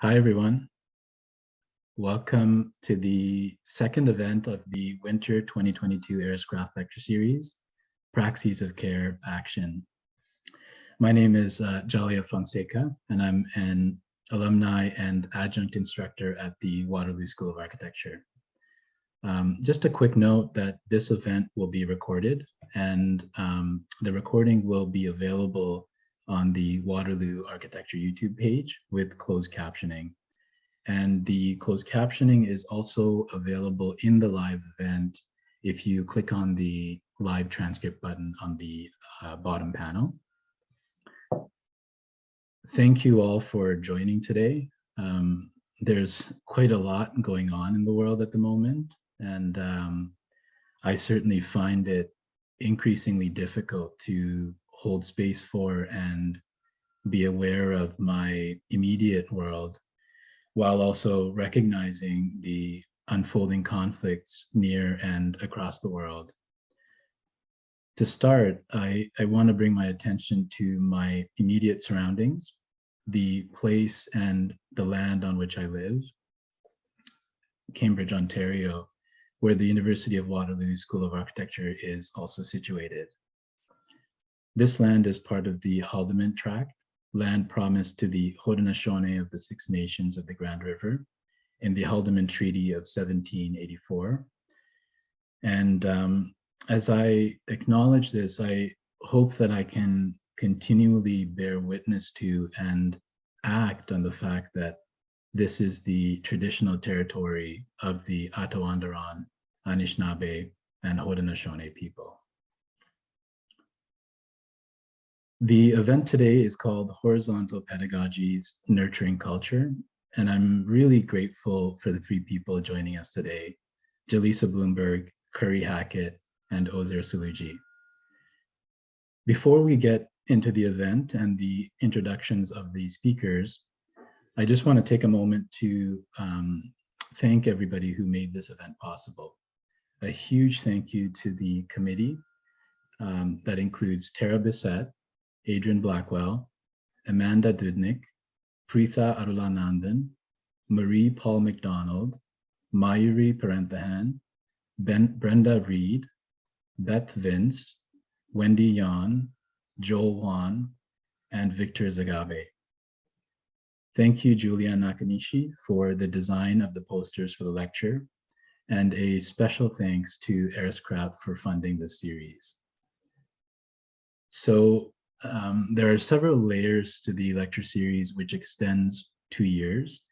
Hi, everyone. Welcome to the second event of the Winter 2022 Aircraft Lecture Series, Praxes of Care Action. My name is Jaliya Fonseka, and I'm an alumni and adjunct instructor at the Waterloo School of Architecture. Just a quick note that this event will be recorded, and the recording will be available on the Waterloo Architecture YouTube page with closed captioning. And the closed captioning is also available in the live event if you click on the live transcript button on the bottom panel. Thank you all for joining today. There's quite a lot going on in the world at the moment, and I certainly find it increasingly difficult to hold space for and be aware of my immediate world, while also recognizing the unfolding conflicts near and across the world. To start, I want to bring my attention to my immediate surroundings, the place and the land on which I live, Cambridge, Ontario, where the University of Waterloo School of Architecture is also situated. This land is part of the Haldimand Tract, land promised to the Haudenosaunee of the Six Nations of the Grand River in the Haldimand Treaty of 1784. And as I acknowledge this, I hope that I can continually bear witness to and act on the fact that this is the traditional territory of the Attawandaron, Anishinaabe, and Haudenosaunee people. The event today is called Horizontal Pedagogies, Nurturing Culture, and I'm really grateful for the three people joining us today, Jelisa Blumberg Curry Hackett, and Ozayr Saloojee. Before we get into the event and the introductions of the speakers, I just want to take a moment to thank everybody who made this event possible. A huge thank you to the committee that includes Tara Bissett, Adrian Blackwell, Amanda Dudnik, Preetha Arulananthan, Marie-Paule Macdonald, Mayuri Paranthahan, Brenda Reid, Beth Vince, Wendy Yuan, Yuan, and Victor Zagabe. Thank you, Julian Nakanishi, for the design of the posters for the lecture, and a special thanks to Aircraft for funding this series. So, there are several layers to the lecture series, which extends 2 years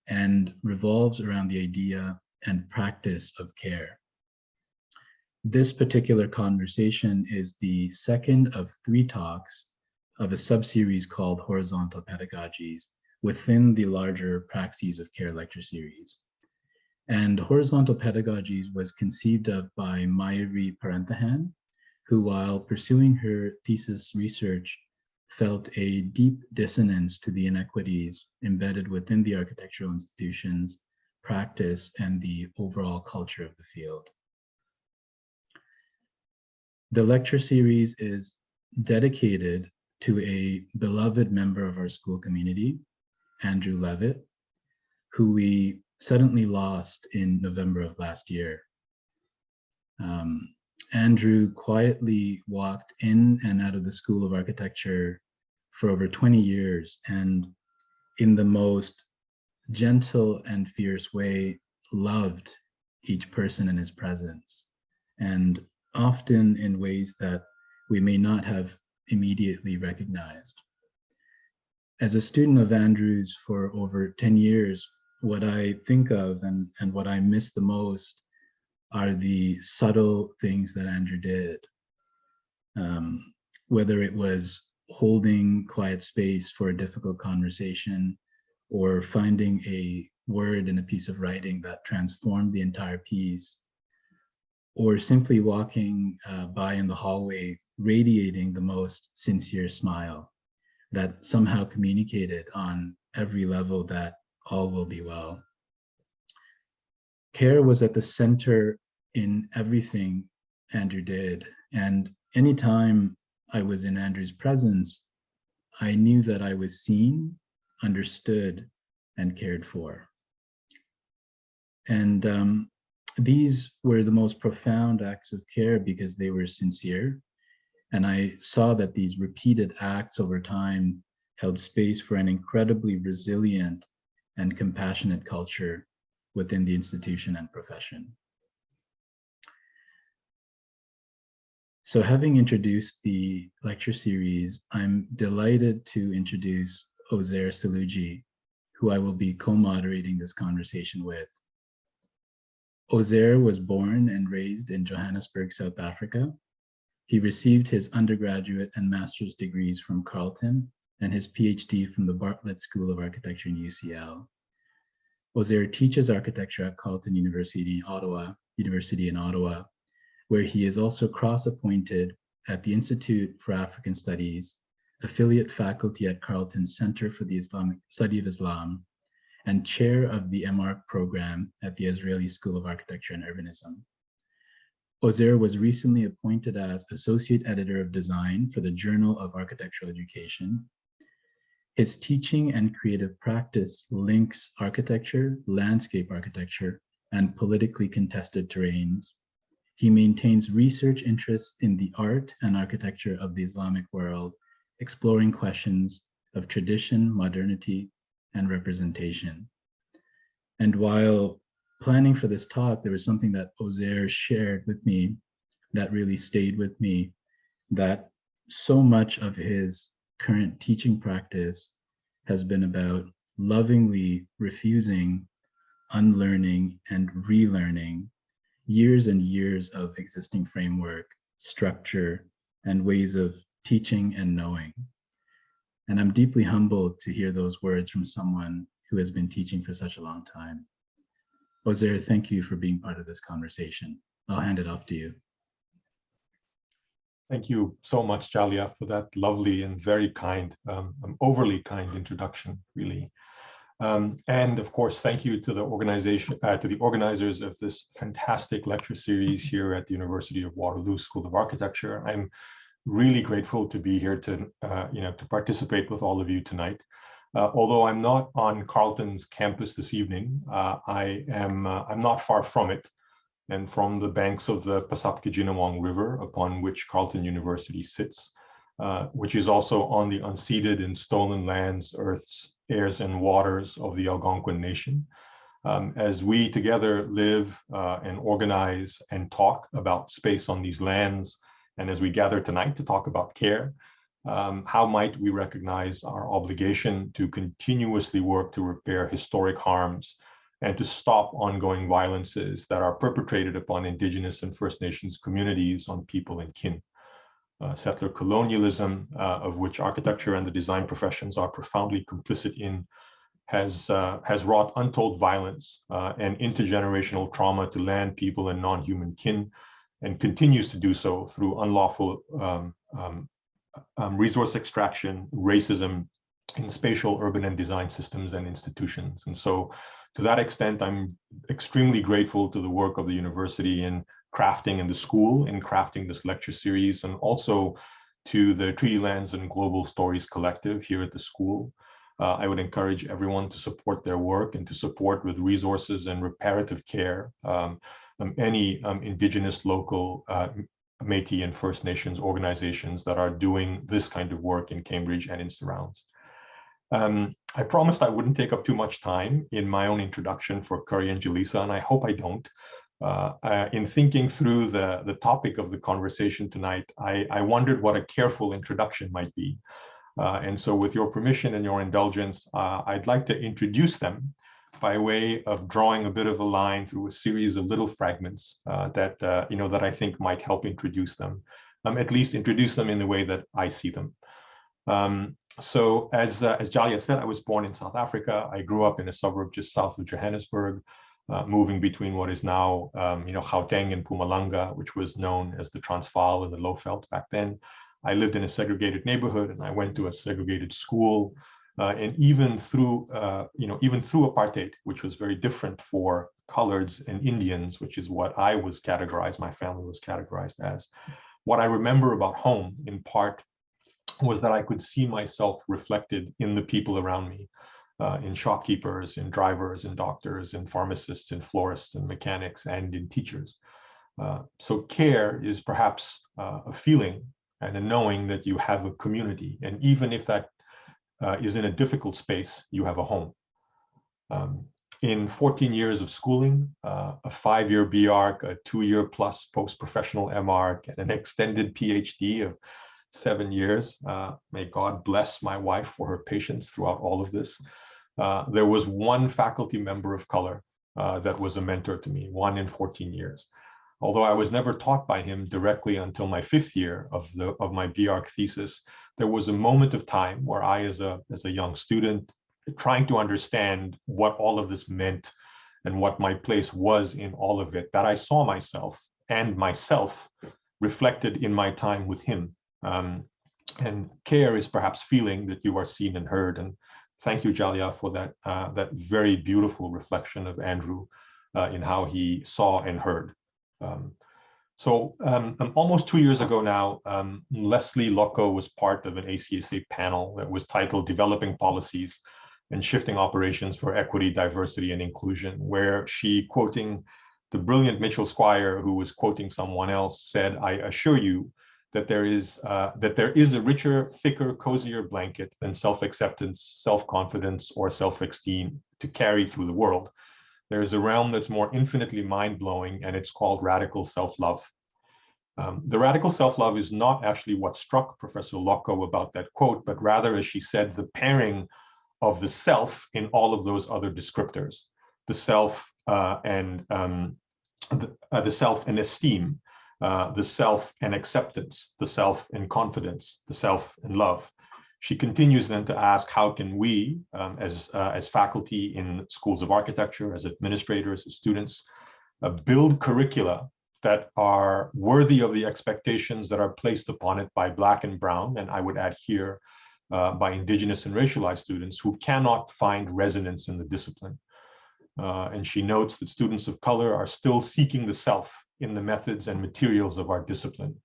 and revolves around the idea and practice of care. This particular conversation is the second of 3 talks of a sub-series called Horizontal Pedagogies within the larger Praxes of Care lecture series. And Horizontal Pedagogies was conceived of by Mayuri Paranthahan, who, while pursuing her thesis research, felt a deep dissonance to the inequities embedded within the architectural institutions, practice, and the overall culture of the field. The lecture series is dedicated to a beloved member of our school community, Andrew Levitt, who we suddenly lost in November of last year. Andrew quietly walked in and out of the School of Architecture for over 20 years, and in the most gentle and fierce way, loved each person in his presence, and often in ways that we may not have immediately recognized. As a student of Andrew's for over 10 years, what I think of and what I miss the most are the subtle things that Andrew did. Whether it was holding quiet space for a difficult conversation, or finding a word in a piece of writing that transformed the entire piece, or simply walking by in the hallway, radiating the most sincere smile that somehow communicated on every level that all will be well. Care was at the center in everything Andrew did, and anytime I was in Andrew's presence, I knew that I was seen, understood, and cared for. And these were the most profound acts of care because they were sincere. And I saw that these repeated acts over time held space for an incredibly resilient and compassionate culture within the institution and profession. So having introduced the lecture series, I'm delighted to introduce Ozayr Saloojee, who I will be co-moderating this conversation with. Ozayr was born and raised in Johannesburg, South Africa. He received his undergraduate and master's degrees from Carleton and his PhD from the Bartlett School of Architecture in UCL. Ozayr teaches architecture at Carleton University in Ottawa, where he is also cross-appointed at the Institute for African Studies, affiliate faculty at Carleton's Center for the Islamic Study of Islam, and chair of the MArch program at the Israeli School of Architecture and Urbanism. Ozayr was recently appointed as Associate Editor of Design for the Journal of Architectural Education. His teaching and creative practice links architecture, landscape architecture, and politically contested terrains. He maintains research interests in the art and architecture of the Islamic world, exploring questions of tradition, modernity, and representation. And while planning for this talk, there was something that Ozayr shared with me that really stayed with me, that so much of his current teaching practice has been about lovingly refusing, unlearning, and relearning years and years of existing framework, structure, and ways of teaching and knowing. And I'm deeply humbled to hear those words from someone who has been teaching for such a long time. Ozayr, thank you for being part of this conversation. I'll hand it off to you. Thank you so much, Jaliya, for that lovely and very kind, overly kind introduction, really. And of course, thank you to the organization, to the organizers of this fantastic lecture series here at the University of Waterloo School of Architecture. I'm really grateful to be here to, to participate with all of you tonight. Although I'm not on Carleton's campus this evening, I'm not far from it, and from the banks of the Pasapkejinawong River, upon which Carleton University sits, which is also on the unceded and stolen lands, earths, airs, and waters of the Algonquin Nation. As we together live and organize and talk about space on these lands, and as we gather tonight to talk about care, how might we recognize our obligation to continuously work to repair historic harms and to stop ongoing violences that are perpetrated upon Indigenous and First Nations communities, on people and kin. Settler colonialism, of which architecture and the design professions are profoundly complicit in, has wrought untold violence and intergenerational trauma to land, people, and non-human kin, and continues to do so through unlawful resource extraction, racism in spatial, urban, and design systems and institutions. And so to that extent, I'm extremely grateful to the work of the university in crafting, and the school in crafting this lecture series, and also to the Treaty Lands and Global Stories Collective here at the school. I would encourage everyone to support their work and to support with resources and reparative care any Indigenous, local, Métis and First Nations organizations that are doing this kind of work in Cambridge and in surrounds. I promised I wouldn't take up too much time in my own introduction for Curry and Jelisa, and I hope I don't. In thinking through the topic of the conversation tonight, I wondered what a careful introduction might be. And so with your permission and your indulgence, I'd like to introduce them by way of drawing a bit of a line through a series of little fragments that I think might help introduce them, at least introduce them in the way that I see them. So as Jaliya said, I was born in South Africa. I grew up in a suburb just south of Johannesburg, moving between what is now Gauteng and Mpumalanga, which was known as the Transvaal and the Lowveld back then. I lived in a segregated neighborhood, and I went to a segregated school. And even through apartheid, which was very different for coloreds and Indians, which is what I was categorized, my family was categorized as. What I remember about home, in part, was that I could see myself reflected in the people around me. in shopkeepers, in drivers, in doctors, in pharmacists, in florists, and mechanics, and in teachers. So care is perhaps a feeling and a knowing that you have a community. And even if that is in a difficult space, you have a home. In 14 years of schooling, a 5-year BArch, a 2-year plus post-professional MArch, and an extended PhD of 7 years, may God bless my wife for her patience throughout all of this. There was one faculty member of color that was a mentor to me, one in 14 years. Although I was never taught by him directly until my 5th year of my BArch thesis, there was a moment of time where I, as a young student, trying to understand what all of this meant and what my place was in all of it, that I saw myself reflected in my time with him. And care is perhaps feeling that you are seen and heard. And thank you, Jaliya, for that very beautiful reflection of Andrew in how he saw and heard. Almost 2 years ago now, Leslie Loco was part of an ACSA panel that was titled Developing Policies and Shifting Operations for Equity, Diversity, and Inclusion, where she, quoting the brilliant Mitchell Squire, who was quoting someone else, said, "I assure you that there is a richer, thicker, cozier blanket than self-acceptance, self-confidence, or self-esteem to carry through the world. There is a realm that's more infinitely mind-blowing, and it's called radical self-love." The radical self-love is not actually what struck Professor Loco about that quote, but rather, as she said, the pairing of the self in all of those other descriptors, the self and the self and esteem, the self and acceptance, the self and confidence, the self and love. She continues then to ask, how can we, as faculty in schools of architecture, as administrators, as students, build curricula that are worthy of the expectations that are placed upon it by Black and Brown, and I would add here, by Indigenous and racialized students who cannot find resonance in the discipline. And she notes that students of color are still seeking the self in the methods and materials of our discipline.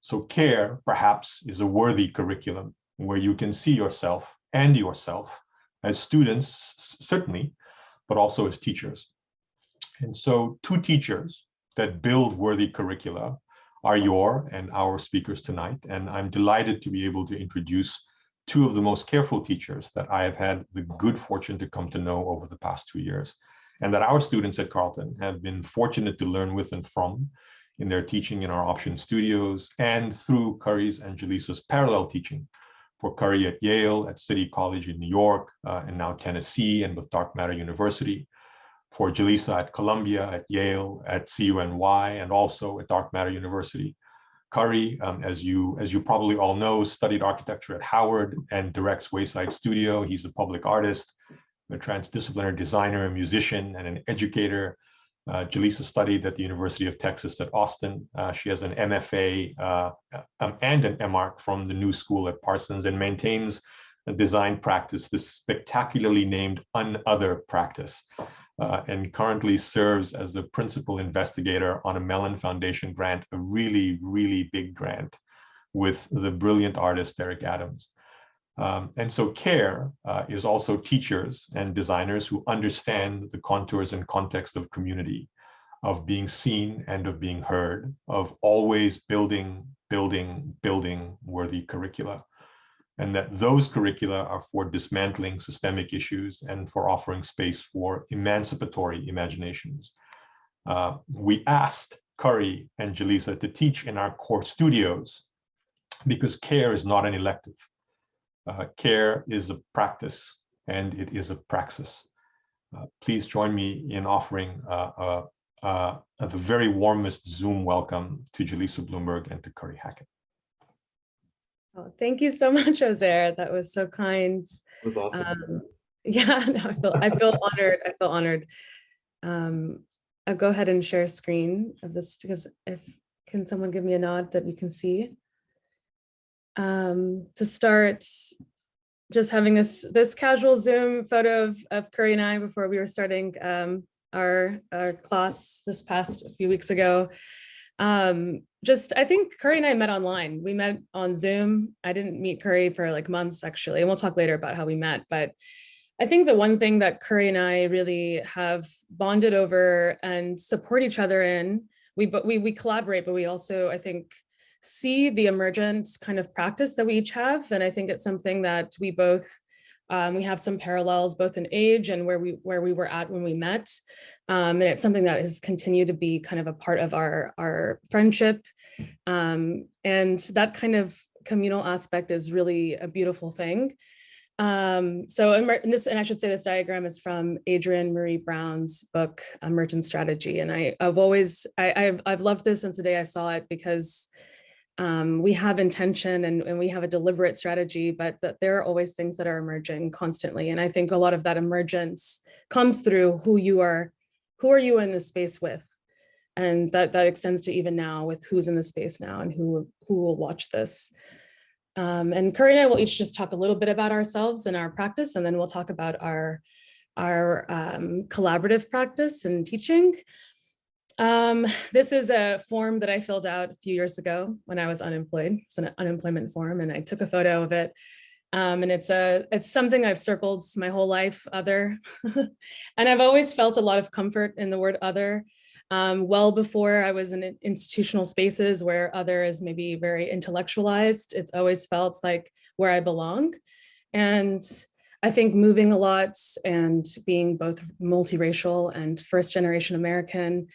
So care, perhaps, is a worthy curriculum where you can see yourself and yourself as students, certainly, but also as teachers. And so 2 teachers that build worthy curricula are your and our speakers tonight. And I'm delighted to be able to introduce 2 of the most careful teachers that I have had the good fortune to come to know over the past 2 years, and that our students at Carleton have been fortunate to learn with and from in their teaching in our option studios and through Curry's and Jalisa's parallel teaching. For Curry at Yale, at City College in New York, and now Tennessee, and with Dark Matter University. For Jelisa at Columbia, at Yale, at CUNY, and also at Dark Matter University. Curry, as you probably all know, studied architecture at Howard and directs Wayside Studio. He's a public artist, a transdisciplinary designer, a musician, and an educator. Jelisa studied at the University of Texas at Austin. She has an MFA and an MArch from the New School at Parsons and maintains a design practice, this spectacularly named Unother practice, and currently serves as the principal investigator on a Mellon Foundation grant, a really, really big grant with the brilliant artist Derek Adams. And so care is also teachers and designers who understand the contours and context of community, of being seen and of being heard, of always building worthy curricula. And that those curricula are for dismantling systemic issues and for offering space for emancipatory imaginations. We asked Curry and Jelisa to teach in our core studios because care is not an elective. Care is a practice, and it is a praxis. Please join me in offering the very warmest Zoom welcome to Jelisa Blumberg and to Curry Hackett. Oh, thank you so much, Ozayr. That was so kind. It was awesome. Yeah, no, I feel honored. I feel honored. I'll go ahead and share a screen of this because can someone give me a nod that you can see? To start, just having this casual Zoom photo of Curry and I before we were starting our class this past few weeks ago. I think Curry and I met online. We met on Zoom. I didn't meet Curry for like months actually, and we'll talk later about how we met, but I think the one thing that Curry and I really have bonded over and support each other in, we collaborate, but we also, I think, see the emergent kind of practice that we each have. And I think it's something that we both, we have some parallels both in age and where we were at when we met. And it's something that has continued to be kind of a part of our friendship. And that kind of communal aspect is really a beautiful thing. And I should say this diagram is from Adrian Marie Brown's book, Emergent Strategy. And I've loved this since the day I saw it, because we have intention and we have a deliberate strategy, but that there are always things that are emerging constantly. And I think a lot of that emergence comes through who are you in this space with? And that extends to even now with who's in the space now and who will watch this. And Curry and I will each just talk a little bit about ourselves and our practice, and then we'll talk about our collaborative practice and teaching. This is a form that I filled out a few years ago when I was unemployed. It's an unemployment form, and I took a photo of it. And it's something I've circled my whole life, other. And I've always felt a lot of comfort in the word other. Well before I was in institutional spaces where other is maybe very intellectualized, it's always felt like where I belong. And I think moving a lot and being both multiracial and first generation American,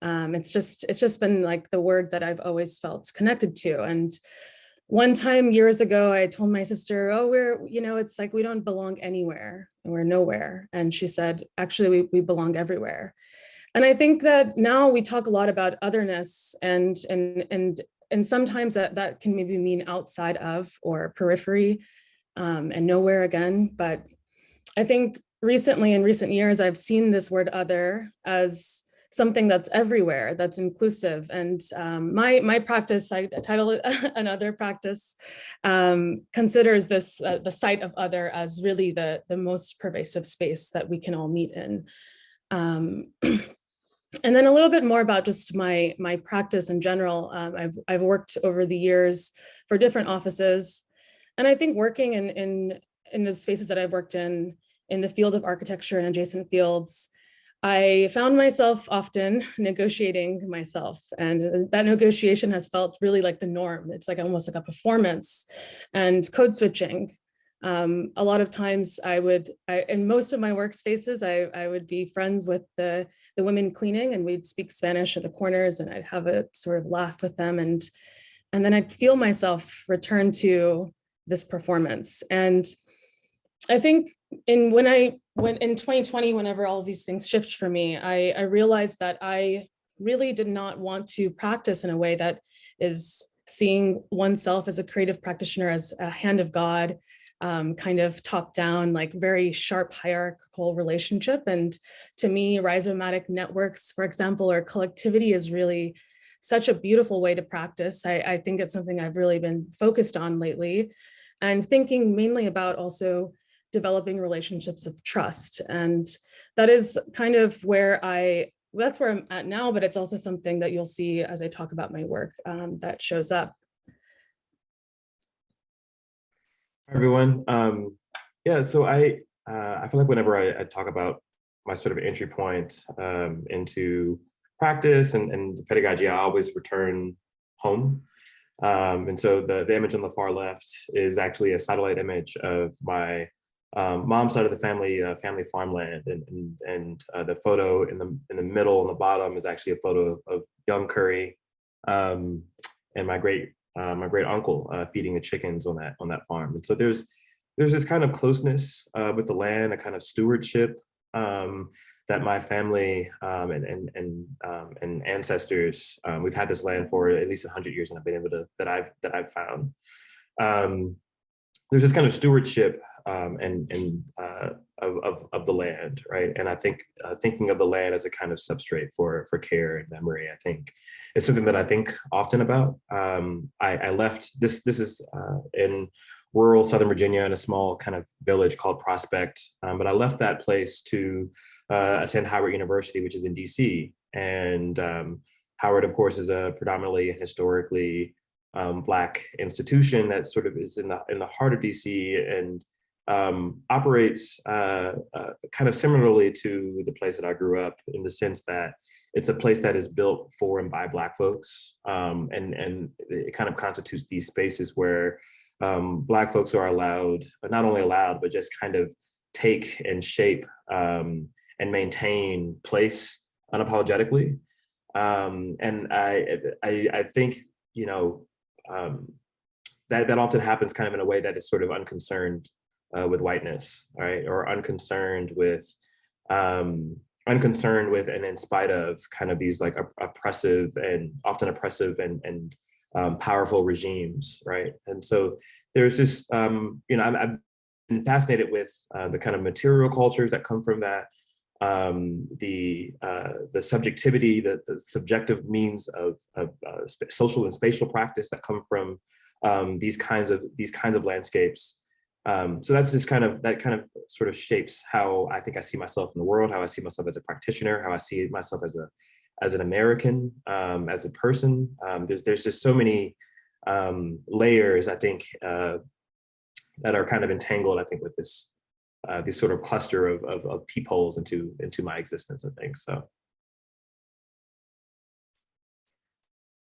it's just been like the word that I've always felt connected to. And one time years ago, I told my sister, oh, it's like we don't belong anywhere and we're nowhere. And she said, actually, we belong everywhere. And I think that now we talk a lot about otherness, and sometimes that can maybe mean outside of or periphery, and nowhere again. But I think recently, in recent years, I've seen this word other as something that's everywhere, that's inclusive. And my practice, I title it Another Practice, considers this the site of other as really the most pervasive space that we can all meet in. And then a little bit more about just my practice in general. I've worked over the years for different offices, and I think working in the spaces that I've worked in the field of architecture and adjacent fields, I found myself often negotiating myself, and that negotiation has felt really like the norm. It's like almost like a performance and code switching. A lot of times in most of my workspaces, I would be friends with the women cleaning, and we'd speak Spanish at the corners, and I'd have a sort of laugh with them. And then I'd feel myself return to this performance. And I think in 2020, whenever all of these things shift for me, I realized that I really did not want to practice in a way that is seeing oneself as a creative practitioner as a hand of God, kind of top down, like very sharp hierarchical relationship. And to me, rhizomatic networks, for example, or collectivity is really such a beautiful way to practice. I think it's something I've really been focused on lately, and thinking mainly about also developing relationships of trust. And that is kind of that's where I'm at now, but it's also something that you'll see as I talk about my work that shows up. Hi, everyone. So I feel like whenever I talk about my sort of entry point into practice and pedagogy, I always return home. And so the image on the far left is actually a satellite image of my mom's side of the family farmland, and the photo in the middle on the bottom is actually a photo of young Curry and my great uncle feeding the chickens on that farm. And so there's this kind of closeness with the land, a kind of stewardship that my family and ancestors, we've had this land for at least 100 years, and I've been able to that I've found. There's this kind of stewardship of the land, right? And I think thinking of the land as a kind of substrate for care and memory, I think is something that I think often about. I left this is in rural Southern Virginia in a small kind of village called Prospect, but I left that place to attend Howard University, which is in DC. And Howard, of course, is a predominantly and historically Black institution that sort of is in the heart of DC, and operates kind of similarly to the place that I grew up, in the sense that it's a place that is built for and by Black folks. And it kind of constitutes these spaces where Black folks are allowed, but not only allowed, but just kind of take and shape and maintain place unapologetically. And I think, you know, that often happens kind of in a way that is sort of unconcerned with whiteness, right? Or unconcerned with and in spite of kind of these like oppressive and often oppressive and powerful regimes, right? And so there's this, you know, I've been fascinated with the kind of material cultures that come from that, the subjectivity, the subjective means of social and spatial practice that come from these kinds of landscapes. So that's just that kind of sort of shapes how I think I see myself in the world, how I see myself as a practitioner, how I see myself as an American, as a person. There's just so many layers, I think, that are kind of entangled, I think, with this sort of cluster of peepholes into my existence, I think. So.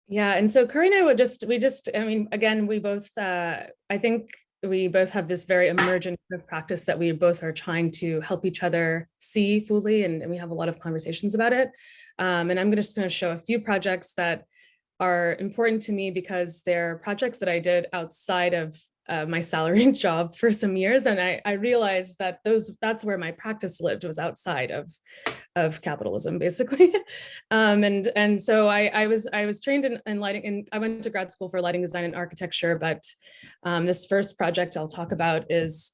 Yeah, and so Curry and I I mean, again, we both, I think we both have this very emergent practice that we both are trying to help each other see fully, and we have a lot of conversations about it. And I'm just going to show a few projects that are important to me because they're projects that I did outside of my salaried job for some years, and I realized that that's where my practice lived, was outside of capitalism, basically. And so I was trained in lighting, and I went to grad school for lighting design and architecture. But this first project I'll talk about is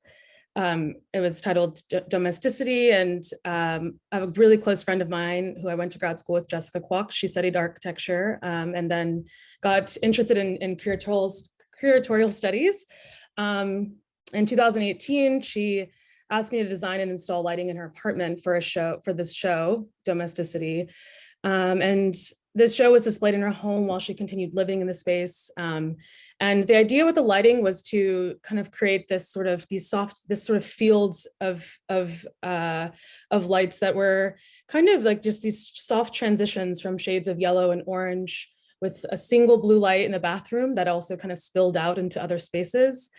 it was titled Domesticity, and a really close friend of mine who I went to grad school with, Jessica Kwok, she studied architecture and then got interested in curatorial studies. In 2018, she asked me to design and install lighting in her apartment for this show, Domesticity. And this show was displayed in her home while she continued living in the space. And the idea with the lighting was to kind of create this sort of fields of lights that were kind of like just these soft transitions from shades of yellow and orange, with a single blue light in the bathroom that also kind of spilled out into other spaces.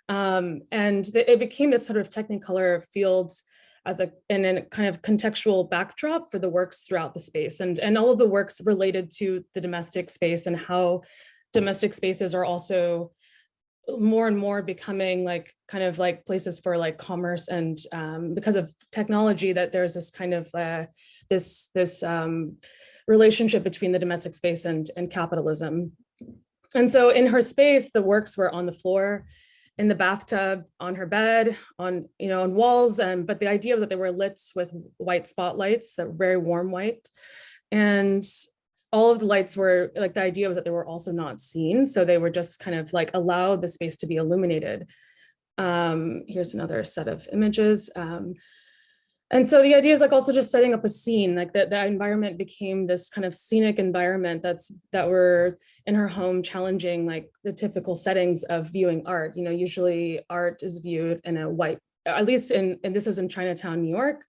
And it became this sort of technicolor fields and a kind of contextual backdrop for the works throughout the space. And all of the works related to the domestic space and how domestic spaces are also more and more becoming like kind of like places for like commerce, and because of technology, that there's this kind of this relationship between the domestic space and capitalism. And so in her space, the works were on the floor, in the bathtub, on her bed, on walls, but the idea was that they were lit with white spotlights, that were very warm white. And all of the lights were like, the idea was that they were also not seen. So they were just kind of like allowed the space to be illuminated. Here's another set of images. And so the idea is like also just setting up a scene, like that the environment became this kind of scenic environment that were in her home, challenging like the typical settings of viewing art. Usually art is viewed in a white, at least and this was in Chinatown, New York.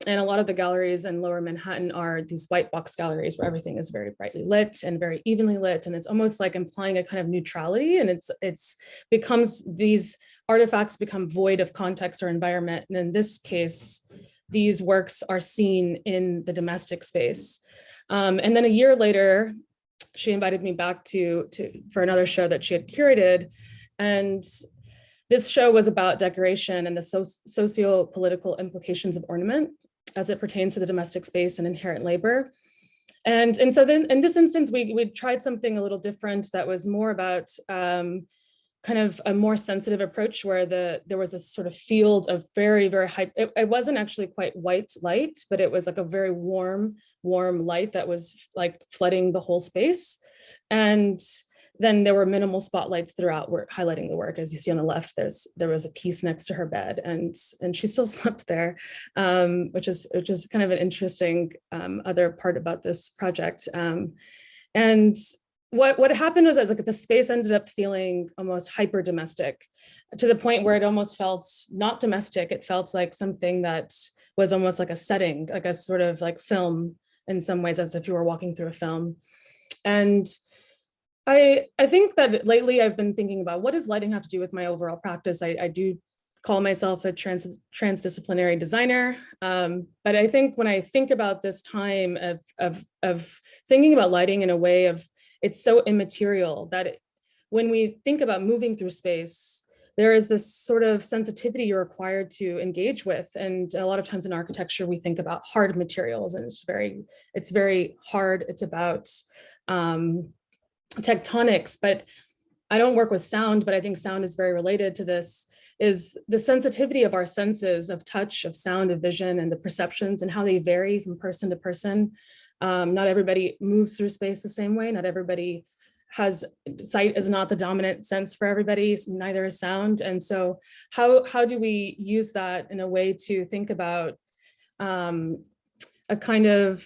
And a lot of the galleries in Lower Manhattan are these white box galleries where everything is very brightly lit and very evenly lit. And it's almost like implying a kind of neutrality. And it's becomes, these artifacts become void of context or environment. And in this case, these works are seen in the domestic space. And then a year later, she invited me back for another show that she had curated. And this show was about decoration and the socio-political implications of ornament as it pertains to the domestic space and inherent labor. And so then in this instance, we tried something a little different that was more about kind of a more sensitive approach, where there was this sort of field of very, very high, it wasn't actually quite white light, but it was like a very warm light that was like flooding the whole space. And then there were minimal spotlights throughout, highlighting the work. As you see on the left, there was a piece next to her bed, and she still slept there, which is kind of an interesting other part about this project. And what happened was that like the space ended up feeling almost hyper domestic, to the point where it almost felt not domestic. It felt like something that was almost like a setting, like a sort of like film in some ways, as if you were walking through a film. And I think that lately I've been thinking about, what does lighting have to do with my overall practice? I do call myself a transdisciplinary designer, but I think when I think about this time of thinking about lighting in a way of, it's so immaterial that when we think about moving through space, there is this sort of sensitivity you're required to engage with. And a lot of times in architecture, we think about hard materials, and it's very hard. It's about tectonics, but I don't work with sound, but I think sound is very related to this, is the sensitivity of our senses of touch, of sound, of vision, and the perceptions and how they vary from person to person. Not everybody moves through space the same way. Not everybody has, sight is not the dominant sense for everybody, neither is sound. And so how do we use that in a way to think about a kind of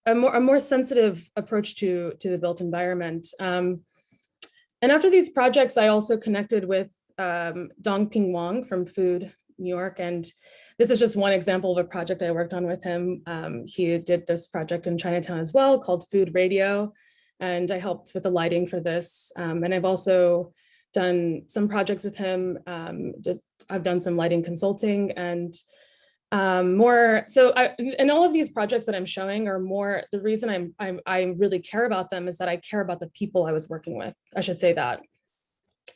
a more sensitive approach to the built environment? And after these projects, I also connected with Dongping Wang from Food New York. And this is just one example of a project I worked on with him. He did this project in Chinatown as well called Food Radio. And I helped with the lighting for this. And I've also done some projects with him. I've done some lighting consulting and more. So and all of these projects that I'm showing are more, the reason I really care about them is that I care about the people I was working with. I should say that.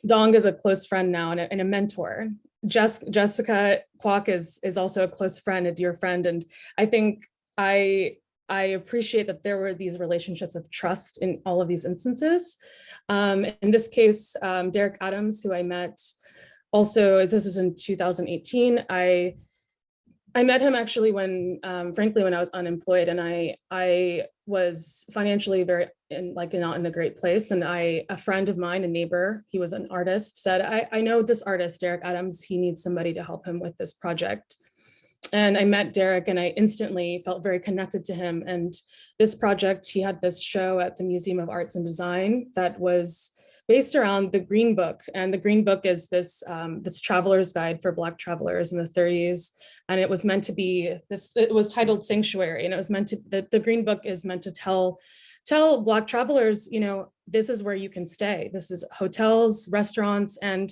Dong is a close friend now and a mentor. Jessica Kwok is also a close friend, a dear friend. And I think I appreciate that there were these relationships of trust in all of these instances. In this case, Derek Adams, who I met also, this is in 2018, I met him actually when, frankly, when I was unemployed, and I was financially not in a great place. And a friend of mine, a neighbor, he was an artist, said, I know this artist, Derek Adams, he needs somebody to help him with this project. And I met Derek and I instantly felt very connected to him. And this project, he had this show at the Museum of Arts and Design that was based around the Green Book. And the Green Book is this traveler's guide for Black travelers in the 30s. And it was meant to be it was titled Sanctuary. And it was meant to, the Green Book is meant to tell Black travelers, this is where you can stay. This is hotels, restaurants. And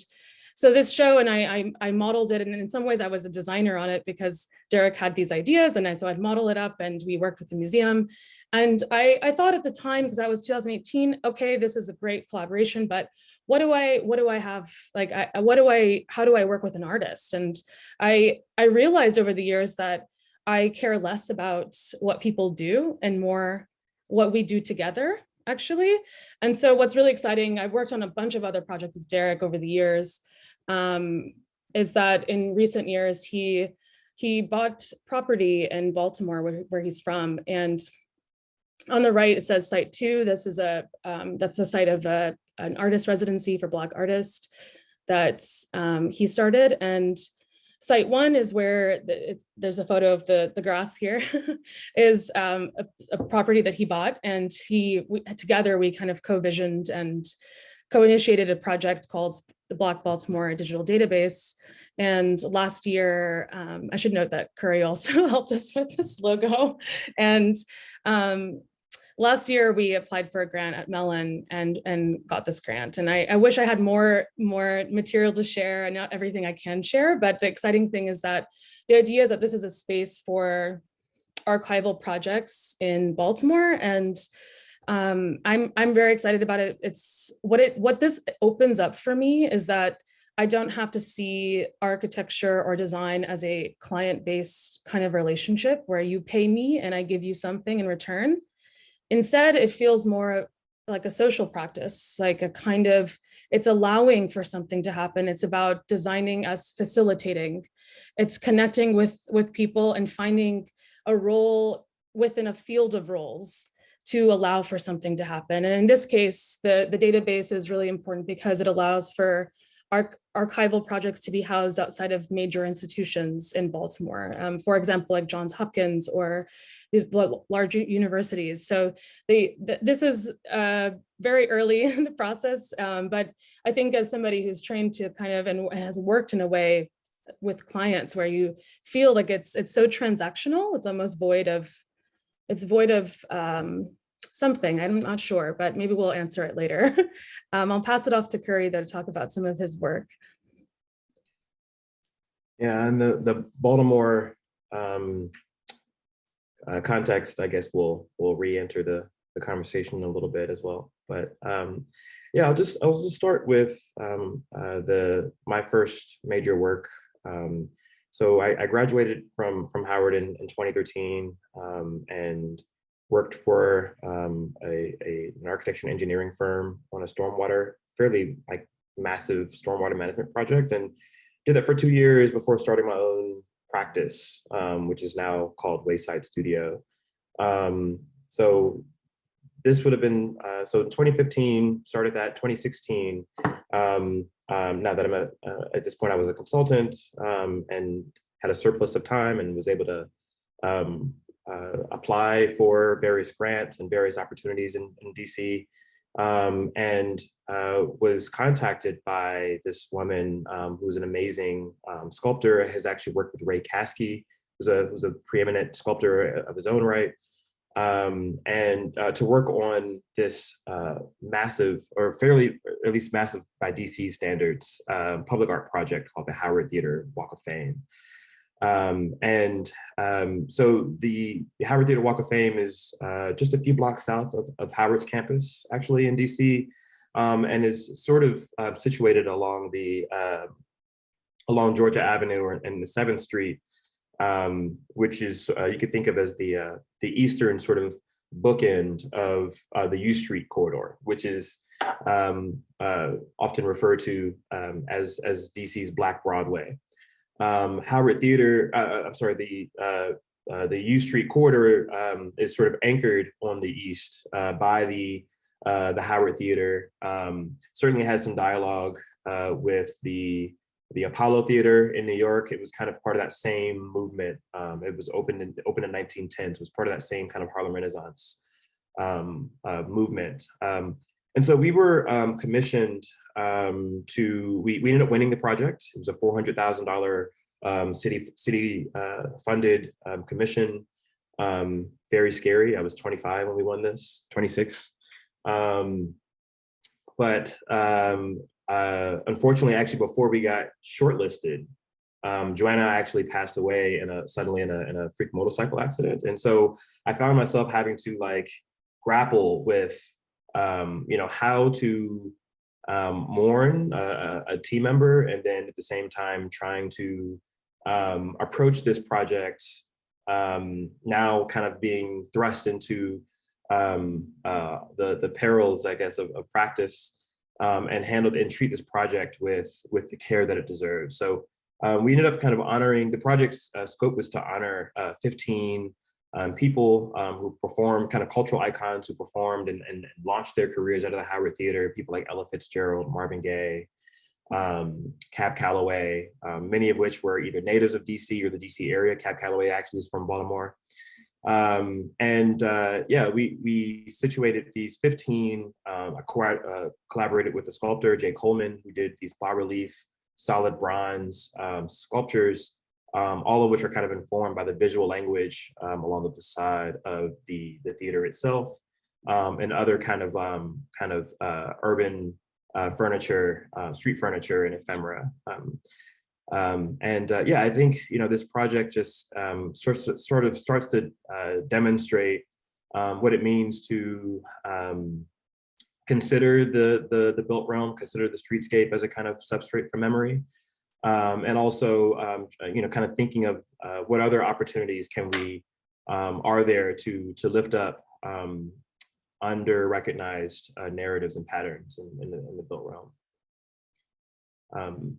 so this show, and I modeled it, and in some ways I was a designer on it because Derek had these ideas, and so I'd model it up, and we worked with the museum. And I thought at the time, because that was 2018, okay, this is a great collaboration, but what do I have, like, how do I work with an artist? And I realized over the years that I care less about what people do and more what we do together, actually. And so what's really exciting, I've worked on a bunch of other projects with Derek over the years, is that in recent years, he bought property in Baltimore where he's from. And on the right, it says Site 2. This is that's the site of an artist residency for Black artists that he started. And Site 1 is where there's a photo of the grass here, is a property that he bought. And together we kind of co-visioned and co-initiated a project called the Black Baltimore Digital Database. And last year, I should note that Curry also helped us with this logo. And last year we applied for a grant at Mellon and got this grant. And I wish I had more material to share, and not everything I can share, but the exciting thing is that the idea is that this is a space for archival projects in Baltimore. And I'm very excited about it. It's what this opens up for me is that I don't have to see architecture or design as a client-based kind of relationship where you pay me and I give you something in return. Instead, it feels more like a social practice, like a kind of, it's allowing for something to happen. It's about designing as facilitating. It's connecting with people and finding a role within a field of roles to allow for something to happen. And in this case, the database is really important because it allows for archival projects to be housed outside of major institutions in Baltimore, for example, like Johns Hopkins or the large universities. So this is very early in the process, but I think as somebody who's trained to kind of and has worked in a way with clients where you feel like it's so transactional, it's almost void of something, I'm not sure, but maybe we'll answer it later. I'll pass it off to Curry though to talk about some of his work. Yeah, and the Baltimore context, I guess we'll re-enter the conversation a little bit as well. But yeah, I'll just start with my first major work. So I graduated from Howard in 2013 and worked for an architecture and engineering firm on a fairly massive stormwater management project, and did that for 2 years before starting my own practice, which is now called Wayside Studio. So this would have been, so in 2015, started that, 2016. Now that I'm at this point, I was a consultant and had a surplus of time and was able to apply for various grants and various opportunities in DC, and was contacted by this woman who's an amazing sculptor, has actually worked with Ray Caskey, who's a preeminent sculptor of his own right, and to work on this massive, or fairly, at least massive by DC standards, public art project called the Howard Theater Walk of Fame. So the Howard Theater Walk of Fame is just a few blocks south of Howard's campus, actually in DC, and is sort of situated along along Georgia Avenue and the 7th Street, which is you could think of as the eastern sort of bookend of the U Street corridor, which is often referred to as DC's Black Broadway. Howard Theater, I'm sorry, the U Street corridor is sort of anchored on the east by the Howard Theater. Certainly has some dialogue with the Apollo Theater in New York. It was kind of part of that same movement. It was opened in 1910, so it was part of that same kind of Harlem Renaissance movement. And so we were commissioned we ended up winning the project. It was a $400,000 city funded commission. Very scary. I was 25 when we won this, 26. But unfortunately, actually, before we got shortlisted, Joanna actually passed away suddenly in a freak motorcycle accident. And so I found myself having to grapple with how to mourn a team member, and then at the same time trying to approach this project, now kind of being thrust into the perils, I guess, of practice, and treat this project with the care that it deserves. So we ended up kind of honoring, the project's scope was to honor 15 people who performed, kind of cultural icons who performed and launched their careers out of the Howard Theater, people like Ella Fitzgerald, Marvin Gaye, Cab Calloway, many of which were either natives of DC or the DC area. Cab Calloway actually is from Baltimore. Yeah, we situated these 15, collaborated with a sculptor, Jay Coleman, who did these bas-relief, solid bronze sculptures, all of which are kind of informed by the visual language along the facade of the theater itself, and other kind of urban furniture, street furniture and ephemera. Yeah, I think this project just sort of starts to demonstrate what it means to consider the built realm, consider the streetscape as a kind of substrate for memory, and also kind of thinking of what other opportunities are there to lift up under-recognized narratives and patterns in the built realm.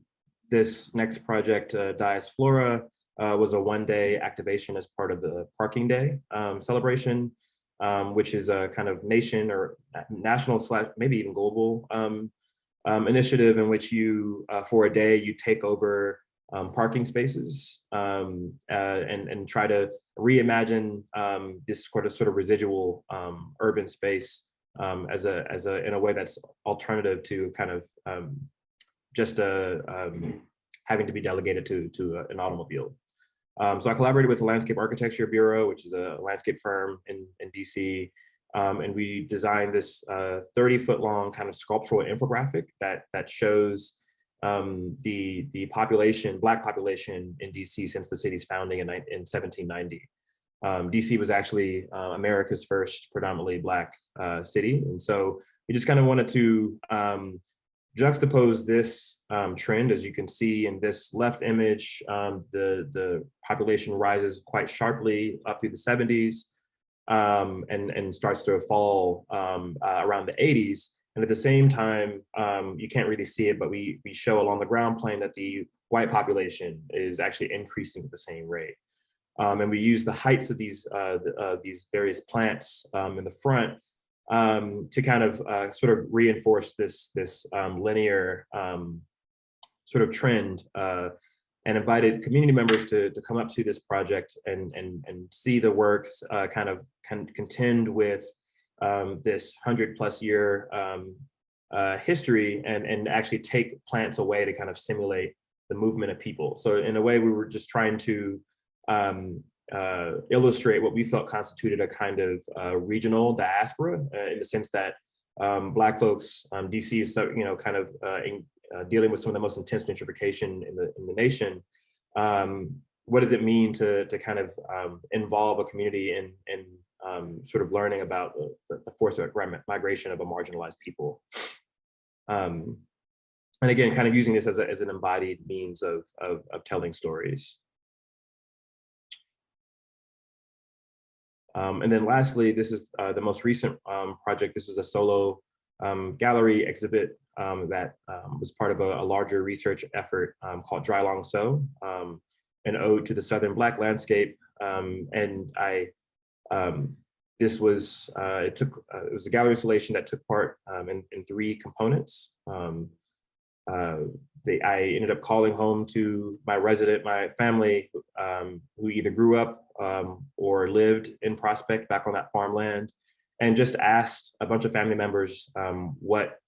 This next project, Dias Flora, was a one-day activation as part of the Parking Day celebration, which is a kind of national / maybe even global initiative in which you, for a day, you take over parking spaces and try to reimagine this sort of residual urban space as a in a way that's alternative to kind of just having to be delegated to an automobile. So I collaborated with the Landscape Architecture Bureau, which is a landscape firm in DC, and we designed this 30-foot long kind of sculptural infographic that shows the population, Black population in DC since the city's founding in 1790. DC was actually America's first predominantly Black city, and so we just kind of wanted to juxtapose this trend. As you can see in this left image, the population rises quite sharply up through the 70s and starts to fall around the 80s. And at the same time, you can't really see it, but we show along the ground plane that the white population is actually increasing at the same rate. And we use the heights of these various plants in the front to kind of sort of reinforce this linear sort of trend, and invited community members to come up to this project and see the work kind of contend with this 100+ year history and actually take plants away to kind of simulate the movement of people. So in a way, we were just trying to illustrate what we felt constituted a kind of regional diaspora in the sense that Black folks, DC is kind of dealing with some of the most intense gentrification in the nation. What does it mean to kind of involve a community in sort of learning about the forced migration of a marginalized people? And again, kind of using this as an embodied means of telling stories. And then lastly, this is the most recent project. This was a solo gallery exhibit that was part of a larger research effort called Dry Long So, an ode to the Southern Black landscape. And this was, it was a gallery installation that took part in 3 components. I ended up calling home to my family who either grew up or lived in Prospect back on that farmland, and just asked a bunch of family members what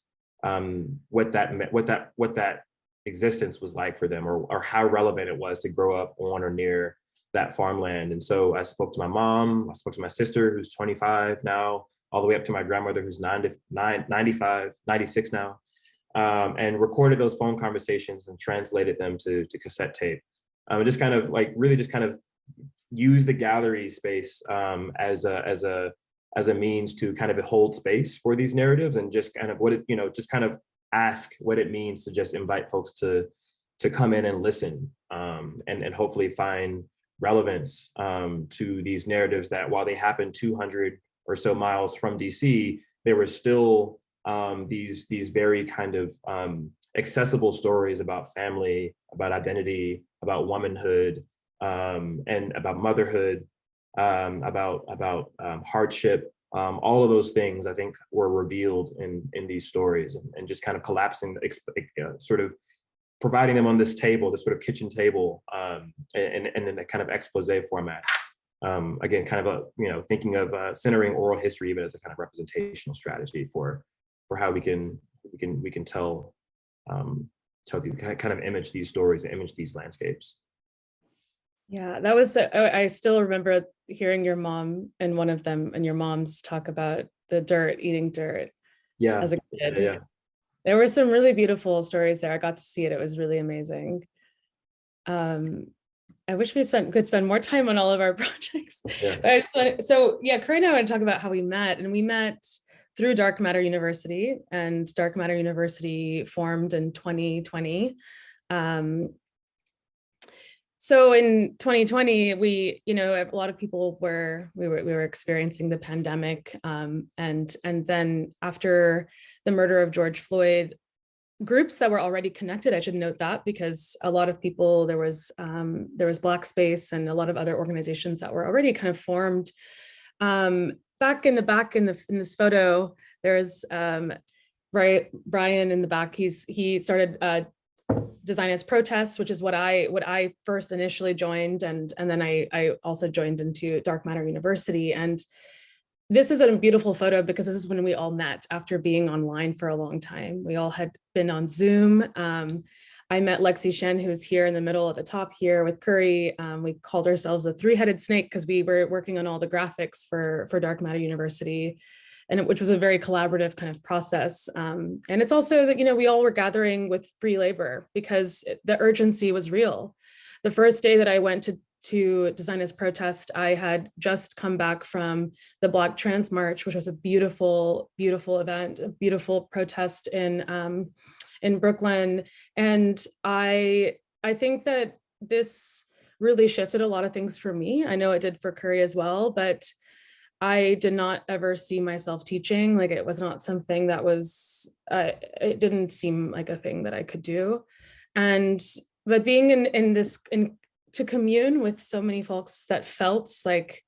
that existence was like for them, or how relevant it was to grow up on or near that farmland. And so I spoke to my mom, I spoke to my sister, who's 25 now, all the way up to my grandmother, who's 96 now. And recorded those phone conversations and translated them to cassette tape. Just kind of like really just kind of use the gallery space as a means to kind of hold space for these narratives, and just kind of just kind of ask what it means to just invite folks to come in and listen, and hopefully find relevance to these narratives that, while they happened 200 or so miles from DC, they were still these very kind of accessible stories about family, about identity, about womanhood, and about motherhood, about hardship. All of those things, I think, were revealed in these stories, and just kind of collapsing, sort of providing them on this table, this sort of kitchen table, and in a kind of expose format. Again, kind of thinking of centering oral history even as a kind of representational strategy for how we can tell these kind of image these stories, image these landscapes. Yeah, that was, I still remember hearing your mom and one of them and your mom's talk about the dirt, eating dirt. Yeah, as a kid. yeah. There were some really beautiful stories there. I got to see it. It was really amazing. I wish we could spend more time on all of our projects. Yeah. But so yeah, Curry and I want to talk about how we met, and we met through Dark Matter University, and Dark Matter University formed in 2020. So in 2020, a lot of people we were experiencing the pandemic, and then after the murder of George Floyd, groups that were already connected, I should note that, because a lot of people, there was Black Space and a lot of other organizations that were already kind of formed. Back in this photo, there's Brian in the back, he started Design as Protests, which is what I first initially joined, and then I also joined into Dark Matter University. And this is a beautiful photo because this is when we all met after being online for a long time. We all had been on Zoom. I met Lexi Shen, who's here in the middle at the top here with Curry. We called ourselves a three-headed snake because we were working on all the graphics for Dark Matter University, and which was a very collaborative kind of process. And it's also that, we all were gathering with free labor because the urgency was real. The first day that I went to Design as Protest, I had just come back from the Black Trans March, which was a beautiful, beautiful event, a beautiful protest in Brooklyn. And I think that this really shifted a lot of things for me. I know it did for Curry as well, but I did not ever see myself teaching. Like, it was not something that was, it didn't seem like a thing that I could do. But being in to commune with so many folks that felt like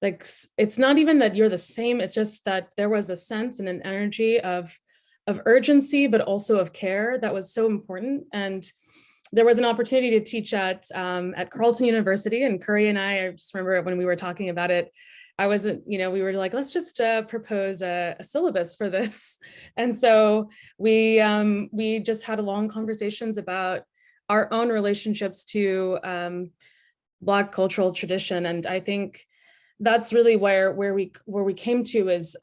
it's not even that you're the same, it's just that there was a sense and an energy of urgency, but also of care that was so important. And there was an opportunity to teach at Carleton University, and Curry and I just remember when we were talking about it, I wasn't, we were like, let's just propose a syllabus for this. And so we just had long conversations about our own relationships to Black cultural tradition. And I think that's really where we came to is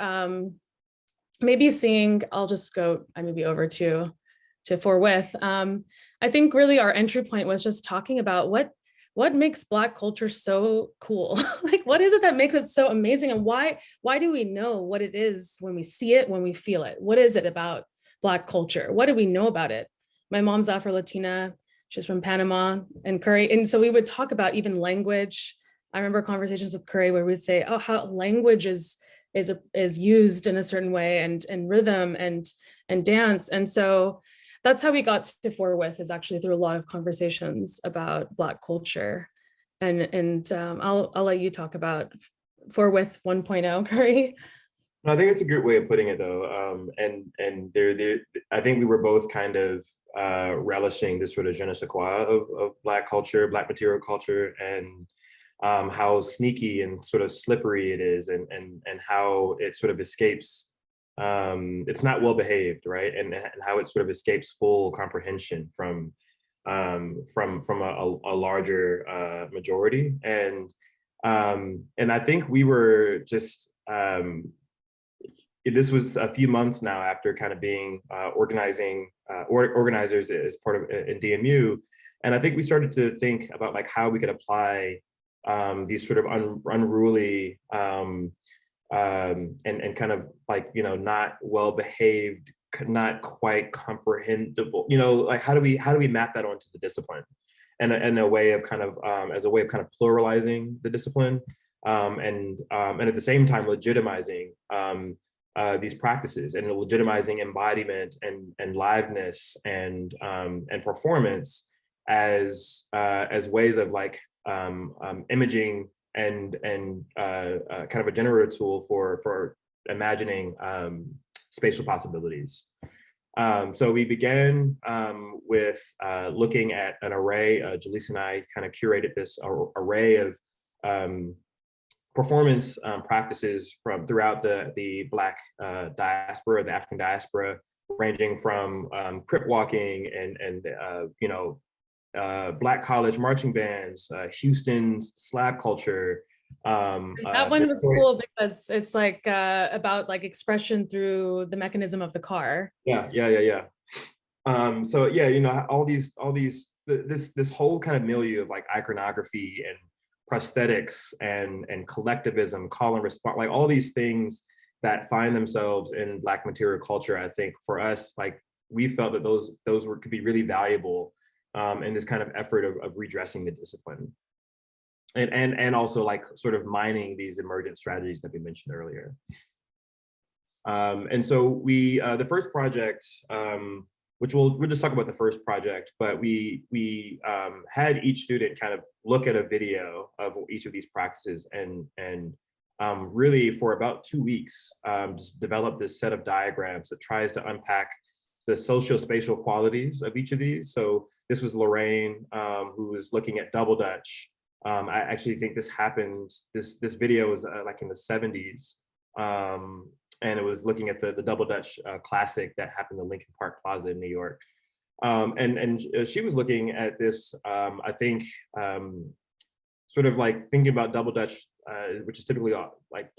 maybe seeing, I'll just go maybe over to forthwith. I think really our entry point was just talking about what makes Black culture so cool? Like, what is it that makes it so amazing? And why do we know what it is when we see it, when we feel it? What is it about Black culture? What do we know about it? My mom's Afro-Latina, she's from Panama, and Curry. And so we would talk about even language. I remember conversations with Curry where we'd say, oh, how language is used in a certain way, and rhythm and dance. And so that's how we got to forthwith, is actually through a lot of conversations about Black culture. And I'll let you talk about forthwith 1.0, Curry. I think it's a good way of putting it, though. And I think we were both kind of relishing this sort of je ne sais quoi of Black culture, Black material culture, and how sneaky and sort of slippery it is, and how it sort of escapes. It's not well behaved, right? And how it sort of escapes full comprehension from a larger majority. And I think we were just. This was a few months now after kind of being organizers as part of in DMU, and I think we started to think about like how we could apply these sort of unruly and kind of like, not well behaved, not quite comprehensible, like how do we map that onto the discipline, and a way of kind of as a way of kind of pluralizing the discipline, and at the same time legitimizing these practices, and legitimizing embodiment and liveness and performance as ways of like imaging and kind of a generative tool for imagining spatial possibilities. So we began with looking at an array. Jelisa and I kind of curated this array of performance practices from throughout the Black diaspora, the African diaspora, ranging from crip walking and Black college marching bands, Houston's slab culture. That one was cool because it's like about like expression through the mechanism of the car. Yeah. So yeah, all these this whole kind of milieu of like iconography and prosthetics and collectivism, call and response, like all these things that find themselves in Black material culture. I think for us, like we felt that those could be really valuable in this kind of effort of redressing the discipline, and also like sort of mining these emergent strategies that we mentioned earlier. And so we the first project, which we'll just talk about the first project, but we had each student kind of look at a video of each of these practices and really for about 2 weeks, just developed this set of diagrams that tries to unpack the socio-spatial qualities of each of these. So this was Lorraine, who was looking at double Dutch. I actually think this happened, this video was like in the 70s. And it was looking at the double Dutch classic that happened in Lincoln Park Plaza in New York. And she was looking at this, I think, sort of like thinking about double Dutch, which is typically like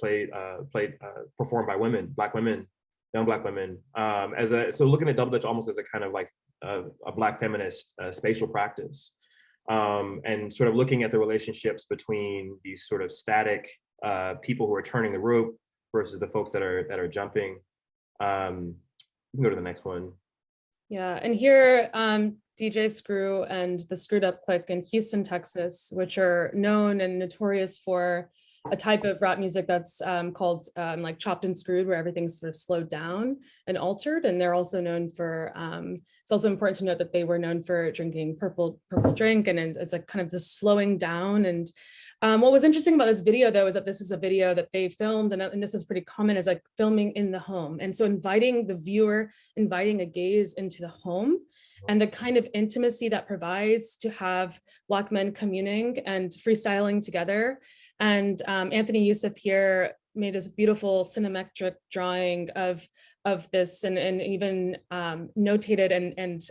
performed by women, Black women, young Black women, so looking at double Dutch almost as a kind of like a Black feminist spatial practice, and sort of looking at the relationships between these sort of static people who are turning the rope versus the folks that are jumping. You can go to the next one. Yeah, and here DJ Screw and the Screwed Up Clique in Houston, Texas, which are known and notorious for a type of rap music that's called like chopped and screwed, where everything's sort of slowed down and altered. And they're also known for, it's also important to note that they were known for drinking purple drink, and it's like kind of this slowing down. And what was interesting about this video, though, is that this is a video that they filmed, and this is pretty common, as like filming in the home. And so inviting the viewer, inviting a gaze into the home, and the kind of intimacy that provides to have Black men communing and freestyling together. And Anthony Youssef here made this beautiful cinematic drawing of this, and even notated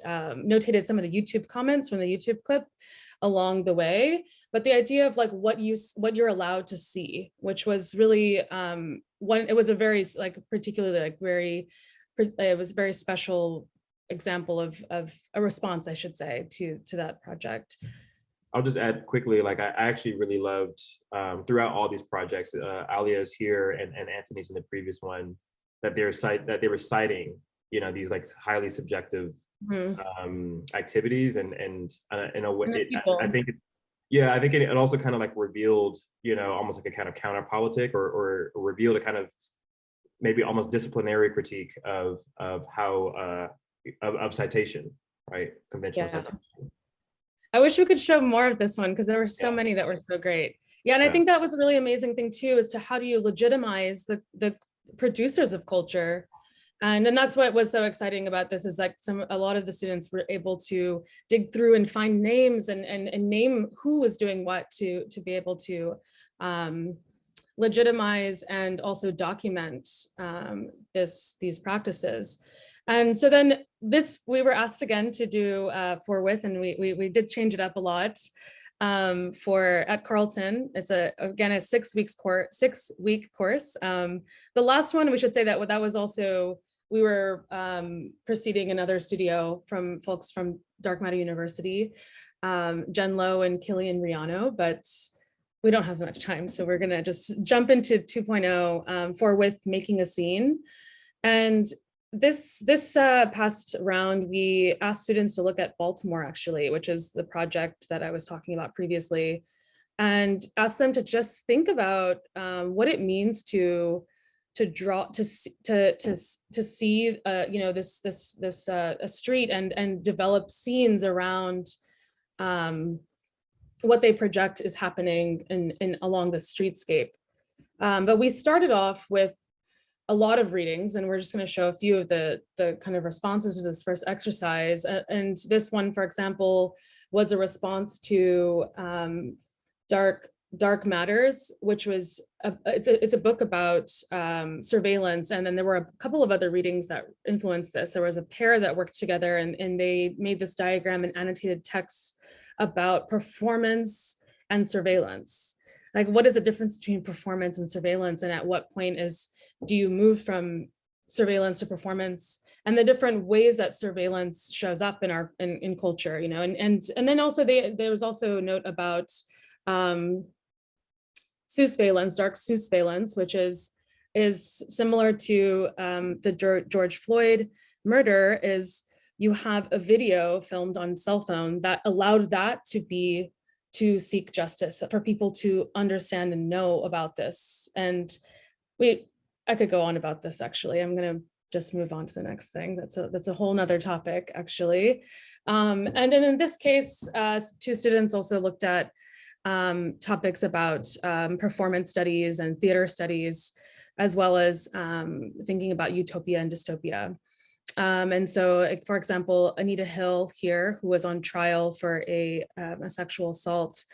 notated some of the YouTube comments from the YouTube clip along the way. But the idea of like what you're allowed to see, which was really it was a very like particularly like it was a very special example of a response, I should say, to that project. I'll just add quickly, like I actually really loved throughout all these projects, Alia's here and Anthony's in the previous one, that they were citing, you know, these like highly subjective activities, and in a way, I think it also kind of like revealed, you know, almost like a kind of counter politic, or revealed a kind of maybe almost disciplinary critique of how of citation, right? Conventional citation. I wish we could show more of this one, because there were so many that were so great. Yeah, and I think that was a really amazing thing too, as to how do you legitimize the producers of culture. And then that's what was so exciting about this, is like a lot of the students were able to dig through and find names and name who was doing what to be able to legitimize and also document these practices. And so then we were asked again to do forthwith, and we did change it up a lot at Carleton. It's again a 6 week course. The last one, we should say that was also, we were preceding another studio from folks from Dark Matter University, Jen Lowe and Killian Riano, but we don't have much time, so we're gonna just jump into 2.0 forthwith, making a scene. And this past round, we asked students to look at Baltimore, actually, which is the project that I was talking about previously, and asked them to just think about what it means to draw, to see, you know, this a street and develop scenes around what they project is happening in along the streetscape. But we started off with a lot of readings, and we're just going to show a few of the kind of responses to this first exercise. And this one, for example, was a response to Dark Matters, which was it's a book about surveillance. And then there were a couple of other readings that influenced this. There was a pair that worked together, and they made this diagram and annotated text about performance and surveillance. Like, what is the difference between performance and surveillance, and at what point do you move from surveillance to performance, and the different ways that surveillance shows up in culture, you know, and then also there was also a note about surveillance, dark surveillance, which is similar to the George Floyd murder. Is you have a video filmed on cell phone that allowed that to seek justice, that for people to understand and know about this. And I could go on about this, actually. I'm gonna just move on to the next thing. That's a whole nother topic, actually. And then in this case, two students also looked at topics about performance studies and theater studies, as well as thinking about utopia and dystopia. And so, like, for example, Anita Hill here, who was on trial for a sexual assault,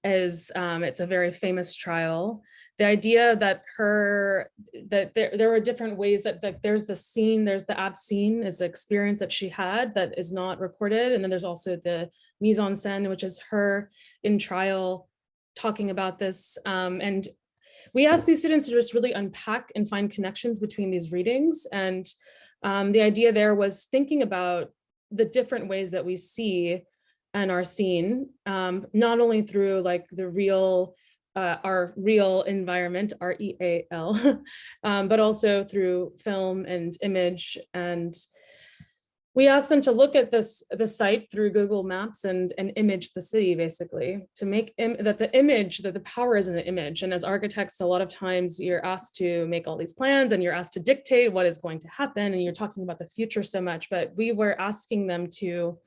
is it's a very famous trial. The idea that there were different ways that there's the scene, there's the ab scene is the experience that she had that is not recorded. And then there's also the mise en scène, which is her in trial talking about this. And we asked these students to just really unpack and find connections between these readings. And the idea there was thinking about the different ways that we see and are seen, not only through like the real, our real environment, REAL, but also through film and image. And we asked them to look at the site through Google Maps and image the city, basically, to make that the power is in the image. And as architects, a lot of times you're asked to make all these plans and you're asked to dictate what is going to happen, and you're talking about the future so much, but we were asking them to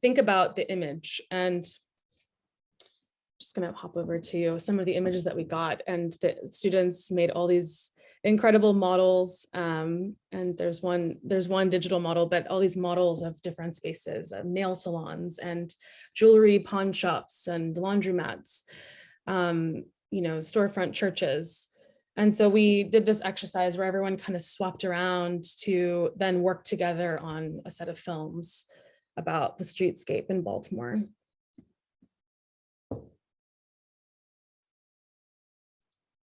think about the image. And just gonna hop over to some of the images that we got, and the students made all these incredible models. And there's one digital model, but all these models of different spaces, of nail salons and jewelry pawn shops and laundromats, storefront churches. And so we did this exercise where everyone kind of swapped around to then work together on a set of films about the streetscape in Baltimore.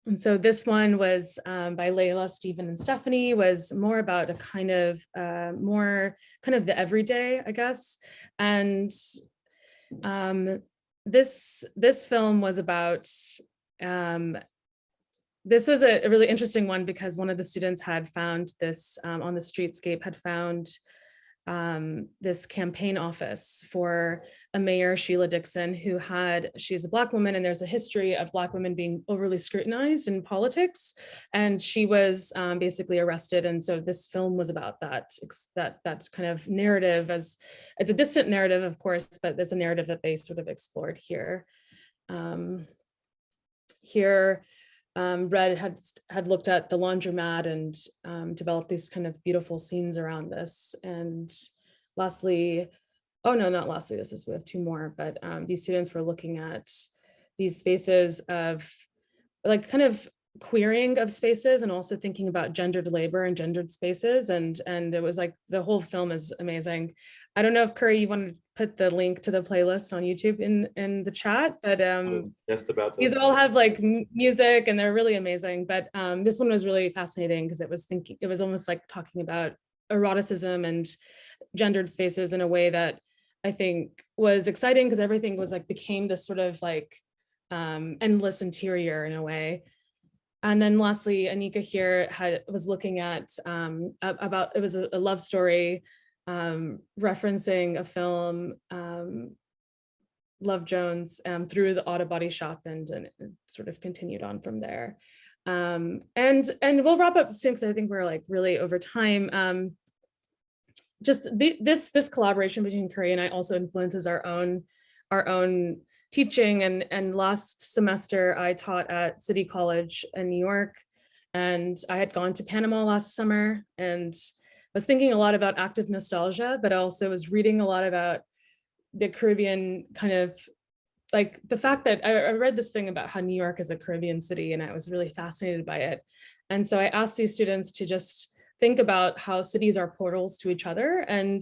And so this one was by Layla, Stephen, and Stephanie, was more about a kind of the everyday, I guess. And this film was about, this was a really interesting one because one of the students had found this on the streetscape, had found this campaign office for a mayor, Sheila Dixon, she's a Black woman, and there's a history of Black women being overly scrutinized in politics. And she was basically arrested. And so this film was about that kind of narrative. As it's a distant narrative, of course, but there's a narrative that they sort of explored here. Reid had looked at the laundromat and developed these kind of beautiful scenes around this. And lastly, oh no, not lastly, we have two more, but these students were looking at these spaces of like kind of queering of spaces and also thinking about gendered labor and gendered spaces. And it was like, the whole film is amazing. I don't know if Curry, you want to put the link to the playlist on YouTube in the chat, but just about to. These all have like music and they're really amazing. But this one was really fascinating because it was almost like talking about eroticism and gendered spaces in a way that I think was exciting, because everything was like became this sort of like endless interior in a way. And then lastly, Anika here was looking at it was a love story referencing a film, Love Jones, through the auto body shop, and it sort of continued on from there. And we'll wrap up soon because I think we're like really over time. Just this collaboration between Curry and I also influences our own teaching. And last semester I taught at City College in New York, and I had gone to Panama last summer and was thinking a lot about active nostalgia, but I also was reading a lot about the Caribbean, kind of like the fact that I read this thing about how New York is a Caribbean city, and I was really fascinated by it. And so I asked these students to just think about how cities are portals to each other. And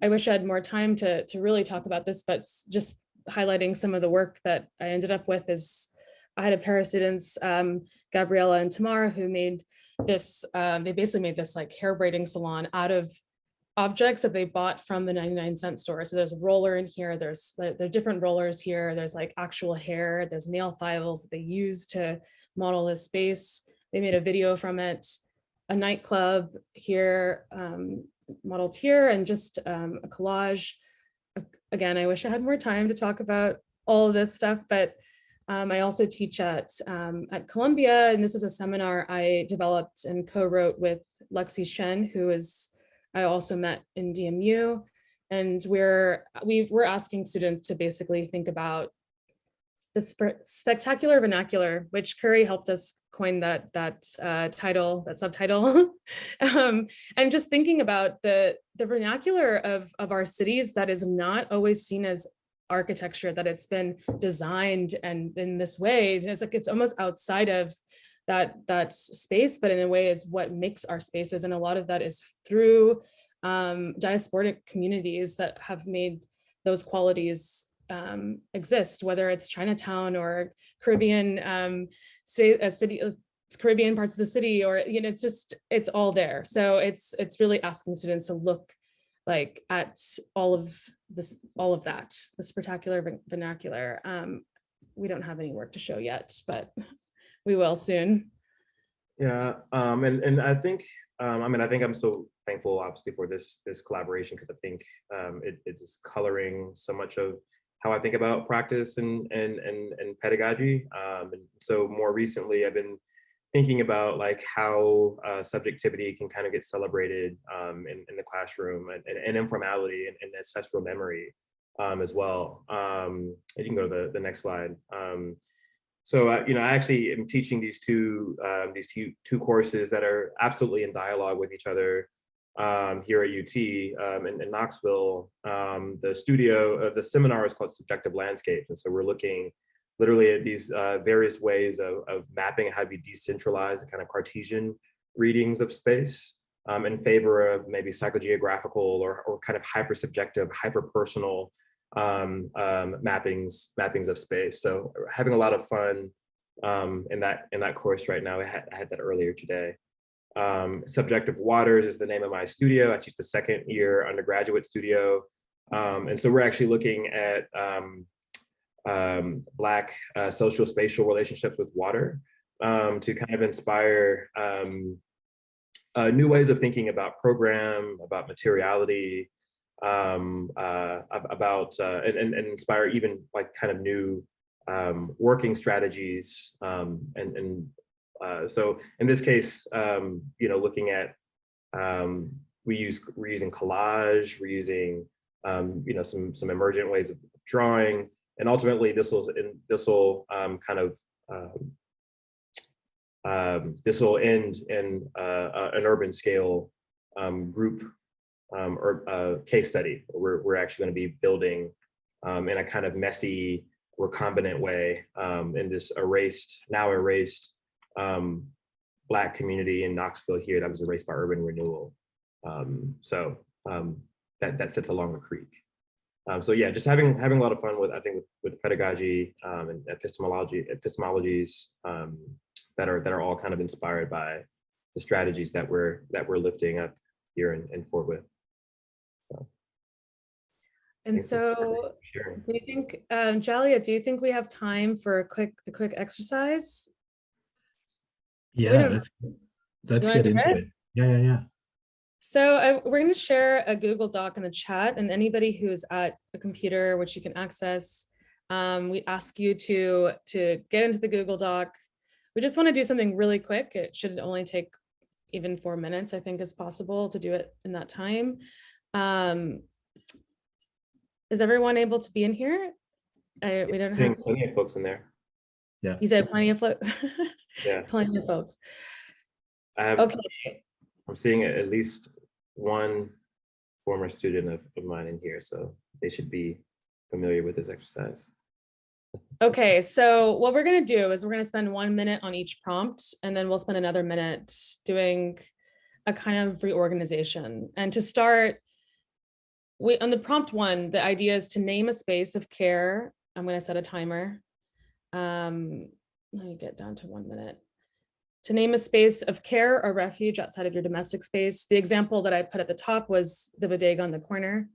I wish I had more time to really talk about this, but just highlighting some of the work that I ended up with is, I had a pair of students, Gabriella and Tamara, who made this, they basically made this like hair braiding salon out of objects that they bought from the 99-cent store. So there's a roller in here, there are different rollers here, there's like actual hair, there's nail files that they use to model this space. They made a video from it, a nightclub here, modeled here, and just a collage. Again, I wish I had more time to talk about all of this stuff, but I also teach at Columbia, and this is a seminar I developed and co-wrote with Lexi Shen, who I also met in DMU, and we're asking students to basically think about the spectacular vernacular, which Curry helped us coin that title, that subtitle. And just thinking about the vernacular of our cities that is not always seen as architecture, that it's been designed and in this way, it's like it's almost outside of that space, but in a way is what makes our spaces. And a lot of that is through diasporic communities that have made those qualities exist, whether it's Chinatown or Caribbean Caribbean parts of the city, or it's all there. So it's really asking students to look like at all of that, this spectacular vernacular. We don't have any work to show yet, but we will soon. Yeah, and I think I think I'm so thankful, obviously, for this collaboration, because I think it is coloring so much of how I think about practice and pedagogy. And so more recently, I've been thinking about like how subjectivity can kind of get celebrated in the classroom, and informality and ancestral memory as well. And you can go to the next slide. So I actually am teaching these two courses that are absolutely in dialogue with each other here at UT in Knoxville. The seminar is called Subjective Landscapes, and so we're looking literally at these various ways of mapping how we decentralize the kind of Cartesian readings of space in favor of maybe psychogeographical or kind of hyper-subjective, hyper-personal mappings of space. So having a lot of fun in that course right now. I had that earlier today. Subjective Waters is the name of my studio. I teach the second year undergraduate studio. And so we're actually looking at Black social spatial relationships with water to kind of inspire new ways of thinking about program, about materiality, about and inspire even like kind of new working strategies. So in this case, looking at we're using collage, we're using some emergent ways of drawing, and ultimately this will end in an urban scale group or case study. We're actually going to be building in a kind of messy, recombinant way in this now erased Black community in Knoxville here that was erased by urban renewal. That sits along a creek. So yeah, just having a lot of fun with pedagogy and epistemologies that are all kind of inspired by the strategies that we're lifting up here in Fort Worth. And so, do you think, Jaliya, do you think we have time for the quick exercise? Yeah, let's get into it. Yeah. So we're going to share a Google Doc in the chat, and anybody who's at a computer, which you can access, we ask you to get into the Google Doc. We just want to do something really quick. It should only take even 4 minutes, I think, is possible to do it in that time. Is everyone able to be in here? We don't have plenty of folks in there. Yeah. You said plenty of folks. Yeah. Plenty of folks. Okay. I'm seeing at least one former student of mine in here, so they should be familiar with this exercise. Okay, so what we're going to do is we're going to spend 1 minute on each prompt, and then we'll spend another minute doing a kind of reorganization. And to start, on the prompt 1, the idea is to name a space of care. I'm going to set a timer. Let me get down to 1 minute. To name a space of care or refuge outside of your domestic space. The example that I put at the top was the bodega on the corner.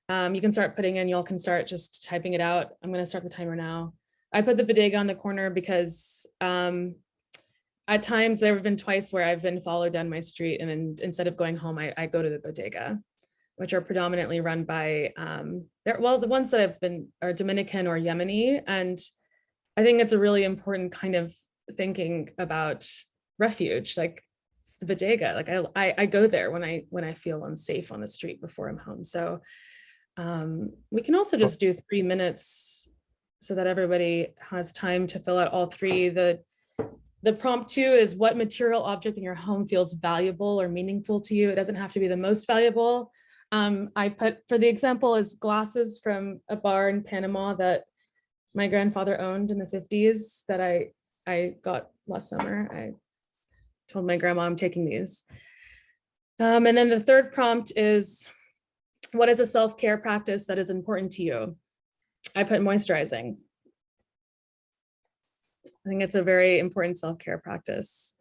You can start putting in, y'all can start just typing it out. I'm going to start the timer now. I put the bodega on the corner because at times there have been twice where I've been followed down my street, and instead of going home, I go to the bodega, which are predominantly run by, the ones that are Dominican or Yemeni. And I think it's a really important kind of thinking about refuge. Like, it's the bodega. Like I go there when I feel unsafe on the street before I'm home. So we can also just do 3 minutes so that everybody has time to fill out all three. The prompt 2 is what material object in your home feels valuable or meaningful to you. It doesn't have to be the most valuable. I put, for the example, is glasses from a bar in Panama that my grandfather owned in the 50s that I got last summer. I told my grandma I'm taking these. And then the third prompt is, what is a self-care practice that is important to you? I put moisturizing. I think it's a very important self-care practice.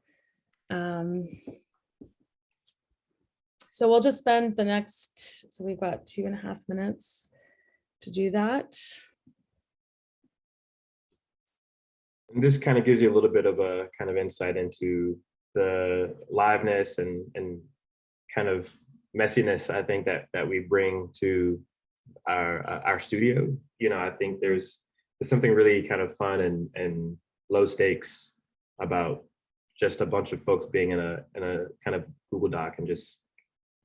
So we'll just spend the next, so we've got 2.5 minutes to do that. And this kind of gives you a little bit of a kind of insight into the liveness and kind of messiness, I think, that we bring to our studio. You know, I think there's something really kind of fun and low stakes about just a bunch of folks being in a kind of Google Doc and just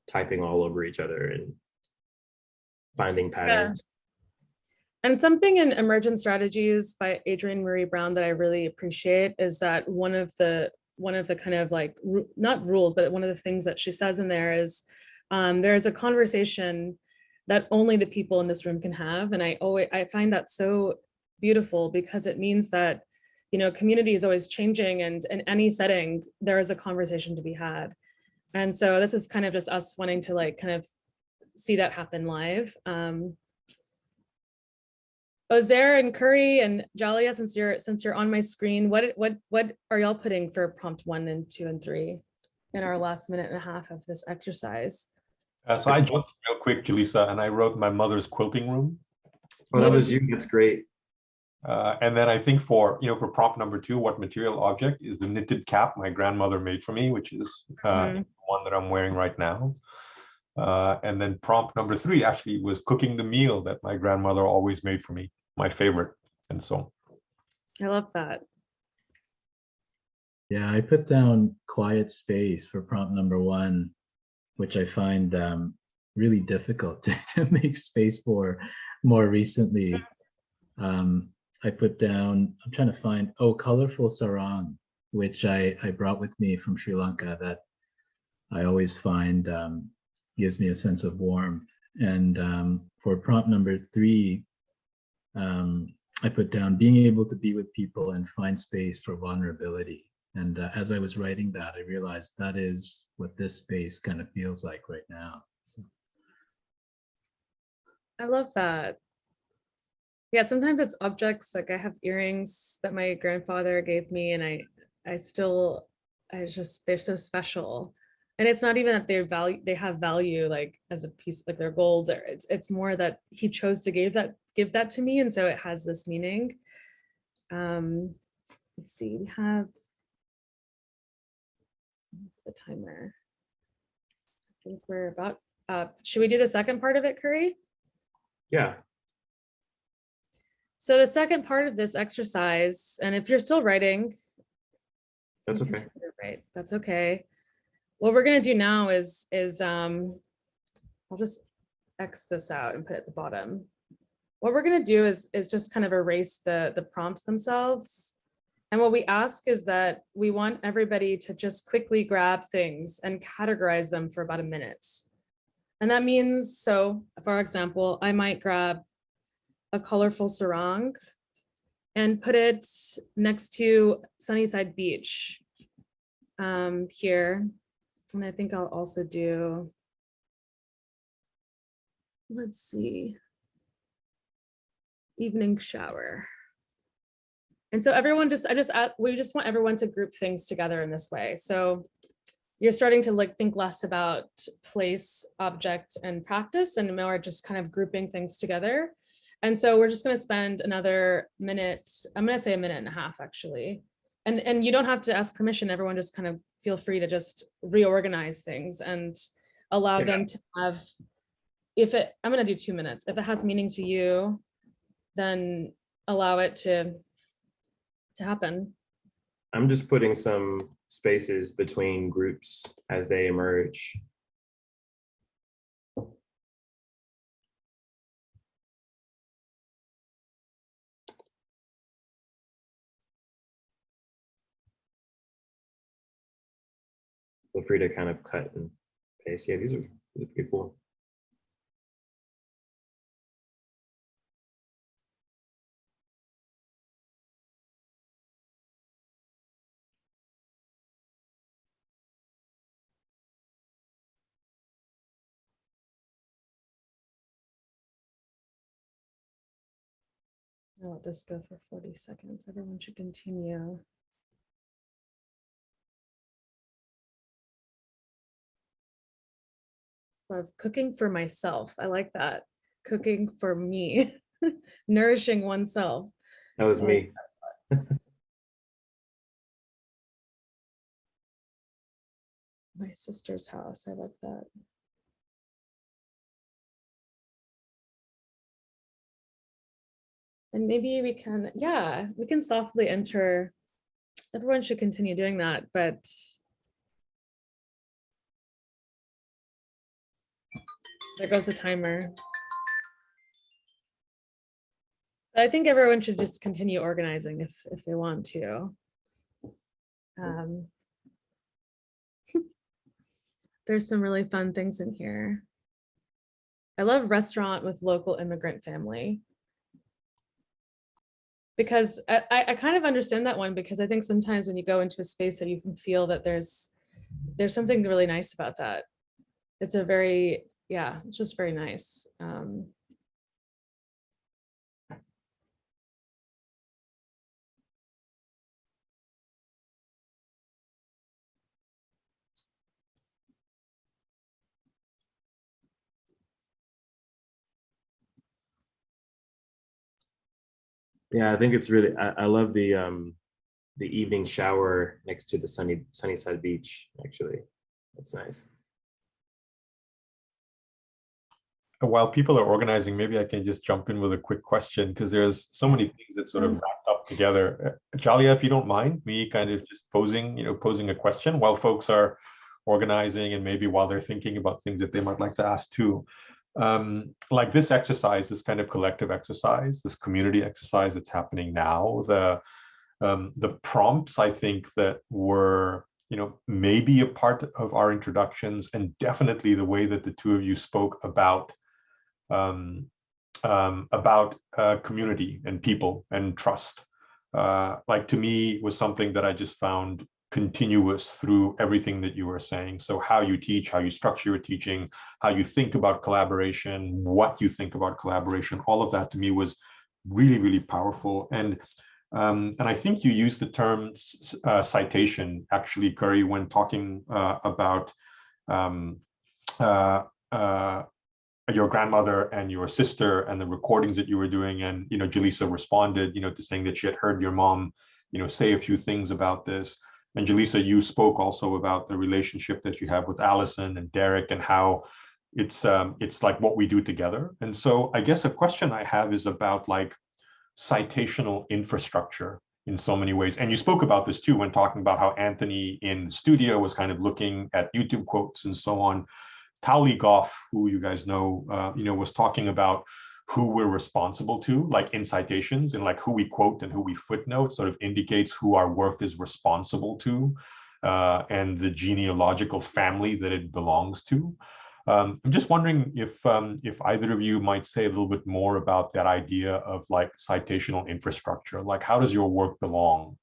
typing all over each other and finding patterns. Yeah. And something in Emergent Strategies by Adrian Marie Brown that I really appreciate is that one of the kind of like, not rules, but one of the things that she says in there is there's a conversation that only the people in this room can have. And I find that so beautiful, because it means that, you know, community is always changing, and in any setting, there is a conversation to be had. And so this is kind of just us wanting to like kind of see that happen live. Ozayr and Curry and Jaliya, since you're on my screen, what are y'all putting for prompt 1 and 2 and 3 in our last 1.5 minutes of this exercise? So I jumped real quick, Jelisa, and I wrote my mother's quilting room. Oh, that was you. That's great. And then I think for prompt number 2, what material object is the knitted cap my grandmother made for me, which is the one that I'm wearing right now. And then prompt number 3 actually was cooking the meal that my grandmother always made for me, my favorite. And so I love that. Yeah, I put down quiet space for prompt number 1, which I find really difficult to make space for more recently. I put down, I'm trying to find, colorful sarong, which I brought with me from Sri Lanka, that I always find gives me a sense of warmth. And for prompt number 3, I put down being able to be with people and find space for vulnerability. And as I was writing that, I realized that is what this space kind of feels like right now. So. I love that. Yeah, sometimes it's objects, like I have earrings that my grandfather gave me, and they're so special. And it's not even that they have value like as a piece, like they're gold, or it's more that he chose to give that to me, and so it has this meaning. Let's see, we have the timer. I think we're about up. Should we do the second part of it, Curry? Yeah. So the second part of this exercise, and if you're still writing, that's okay. Right, that's okay. What we're gonna do now is I'll just X this out and put it at the bottom. What we're gonna do is just kind of erase the prompts themselves. And what we ask is that we want everybody to just quickly grab things and categorize them for about 1 minute. And that means, so for example, I might grab a colorful sarong and put it next to Sunnyside Beach here. And I think I'll also do, let's see, evening shower. And so everyone we just want everyone to group things together in this way. So you're starting to like think less about place, object, and practice, and more just kind of grouping things together. And so we're just going to spend another minute. I'm going to say 1.5 minutes actually. And you don't have to ask permission. Everyone just kind of feel free to just reorganize things and allow them to have, I'm going to do 2 minutes. If it has meaning to you, then allow it to happen. I'm just putting some spaces between groups as they emerge. feel free to kind of cut and paste. Yeah, these are pretty cool. I'll let this go for 40 seconds. Everyone should continue. Love cooking for myself. I like that. Cooking for me, nourishing oneself. That was me. My sister's house. I like that. And maybe we can, yeah, we can softly enter. Everyone should continue doing that, but there goes the timer. I think everyone should just continue organizing if they want to. There's some really fun things in here. I love restaurant with local immigrant family. Because I kind of understand that one, because I think sometimes when you go into a space that you can feel that there's something really nice about that. It's a very, yeah, it's just very nice. Yeah, I think it's really, I love the evening shower next to the Sunnyside beach, actually. That's nice. While people are organizing, maybe I can just jump in with a quick question, because there's so many things that sort of wrapped up together. Jaliya, if you don't mind me kind of just posing a question while folks are organizing, and maybe while they're thinking about things that they might like to ask too. Like this exercise, this kind of collective exercise, this community exercise that's happening now, the prompts, I think, that were, maybe a part of our introductions, and definitely the way that the two of you spoke about community and people and trust, like to me was something that I just found continuous through everything that you were saying. So how you teach, how you structure your teaching, how you think about collaboration, what you think about collaboration, all of that to me was really, really powerful. And I think you used the term citation, actually, Curry, when talking about your grandmother and your sister and the recordings that you were doing. And, Jelisa responded, to saying that she had heard your mom, say a few things about this. And Jelisa, you spoke also about the relationship that you have with Allison and Derek, and how it's like what we do together. And so I guess a question I have is about like citational infrastructure in so many ways. And you spoke about this too when talking about how Anthony in the studio was kind of looking at YouTube quotes and so on. Tali Goff, who you guys know, was talking about who we're responsible to, like in citations, and like who we quote and who we footnote sort of indicates who our work is responsible to, and the genealogical family that it belongs to. I'm just wondering if either of you might say a little bit more about that idea of like citational infrastructure. Like, how does your work belong,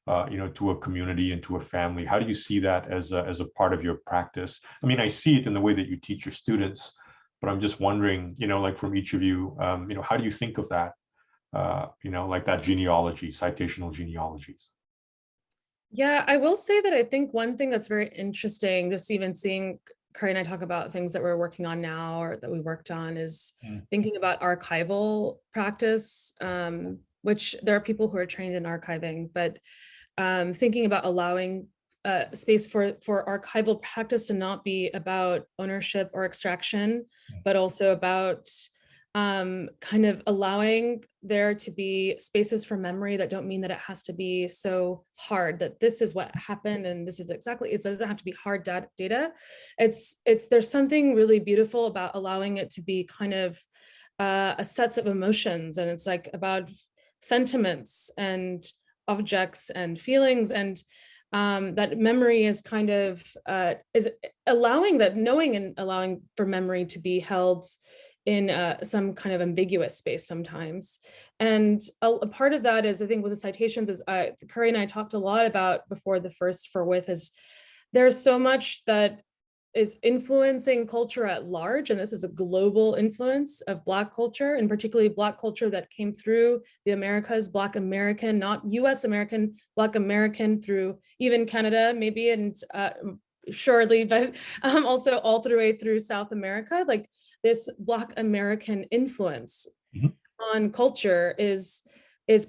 to a community and to a family? How do you see that as a part of your practice? I mean, I see it in the way that you teach your students, but I'm just wondering, like from each of you, how do you think of that, like that genealogy, citational genealogies? Yeah, I will say that I think one thing that's very interesting, just even seeing Curry and I talk about things that we're working on now or that we worked on, is thinking about archival practice, which there are people who are trained in archiving, but thinking about allowing space for archival practice to not be about ownership or extraction, but also about kind of allowing there to be spaces for memory that don't mean that it has to be so hard, that this is what happened and this is exactly, it doesn't have to be hard data. There's something really beautiful about allowing it to be kind of a sets of emotions, and it's like about sentiments and objects and feelings, and that memory is kind of is allowing that knowing and allowing for memory to be held in some kind of ambiguous space sometimes. And a part of that is, I think with the citations is Curry and I talked a lot about before the first for with is there's so much that is influencing culture at large. And this is a global influence of Black culture, and particularly Black culture that came through the Americas, Black American, not US American, Black American through even Canada, maybe, and surely, but also all the way through South America. Like this Black American influence on culture is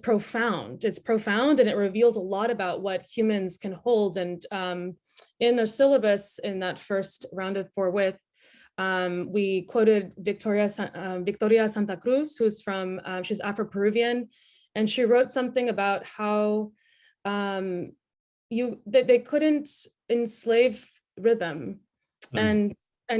profound. It's profound, and it reveals a lot about what humans can hold. And in the syllabus in that first round of four with, we quoted Victoria Santa Cruz, who's from, she's Afro-Peruvian, and she wrote something about how they couldn't enslave rhythm. And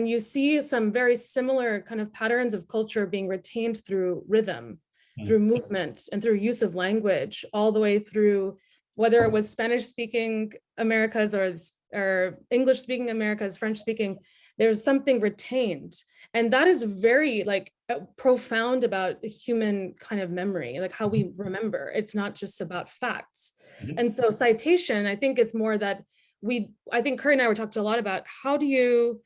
you see some very similar kind of patterns of culture being retained through rhythm, through movement, and through use of language, all the way through, whether it was Spanish-speaking Americas or English-speaking Americas, French-speaking, there's something retained. And that is very like profound about the human kind of memory, like how we remember. It's not just about facts. And so citation, I think it's more that I think Curry and I were talking a lot about how do you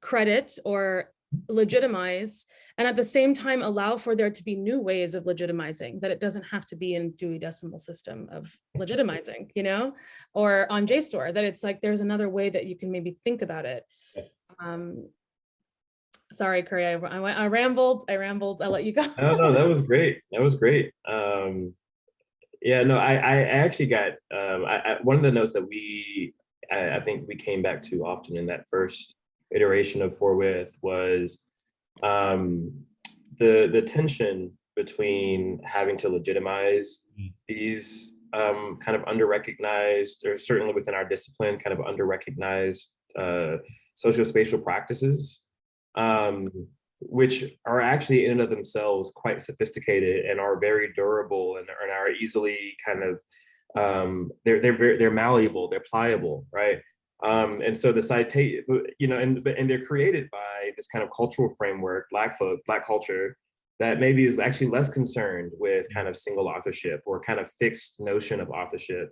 credit or legitimize, and at the same time allow for there to be new ways of legitimizing, that it doesn't have to be in Dewey Decimal System of legitimizing, you know, or on JSTOR, that it's like there's another way that you can maybe think about it. Sorry, Curry, I rambled, I'll let you go. No, that was great. That was great. Yeah, no, I actually got, one of the notes that I think we came back to often in that first iteration of For With was the tension between having to legitimize these kind of under-recognized, or certainly within our discipline, kind of under-recognized socio-spatial practices, which are actually in and of themselves quite sophisticated and are very durable and are easily kind of, they're malleable, they're pliable, right? And so the citation, you know, and they're created by this kind of cultural framework, Black culture, that maybe is actually less concerned with kind of single authorship or kind of fixed notion of authorship.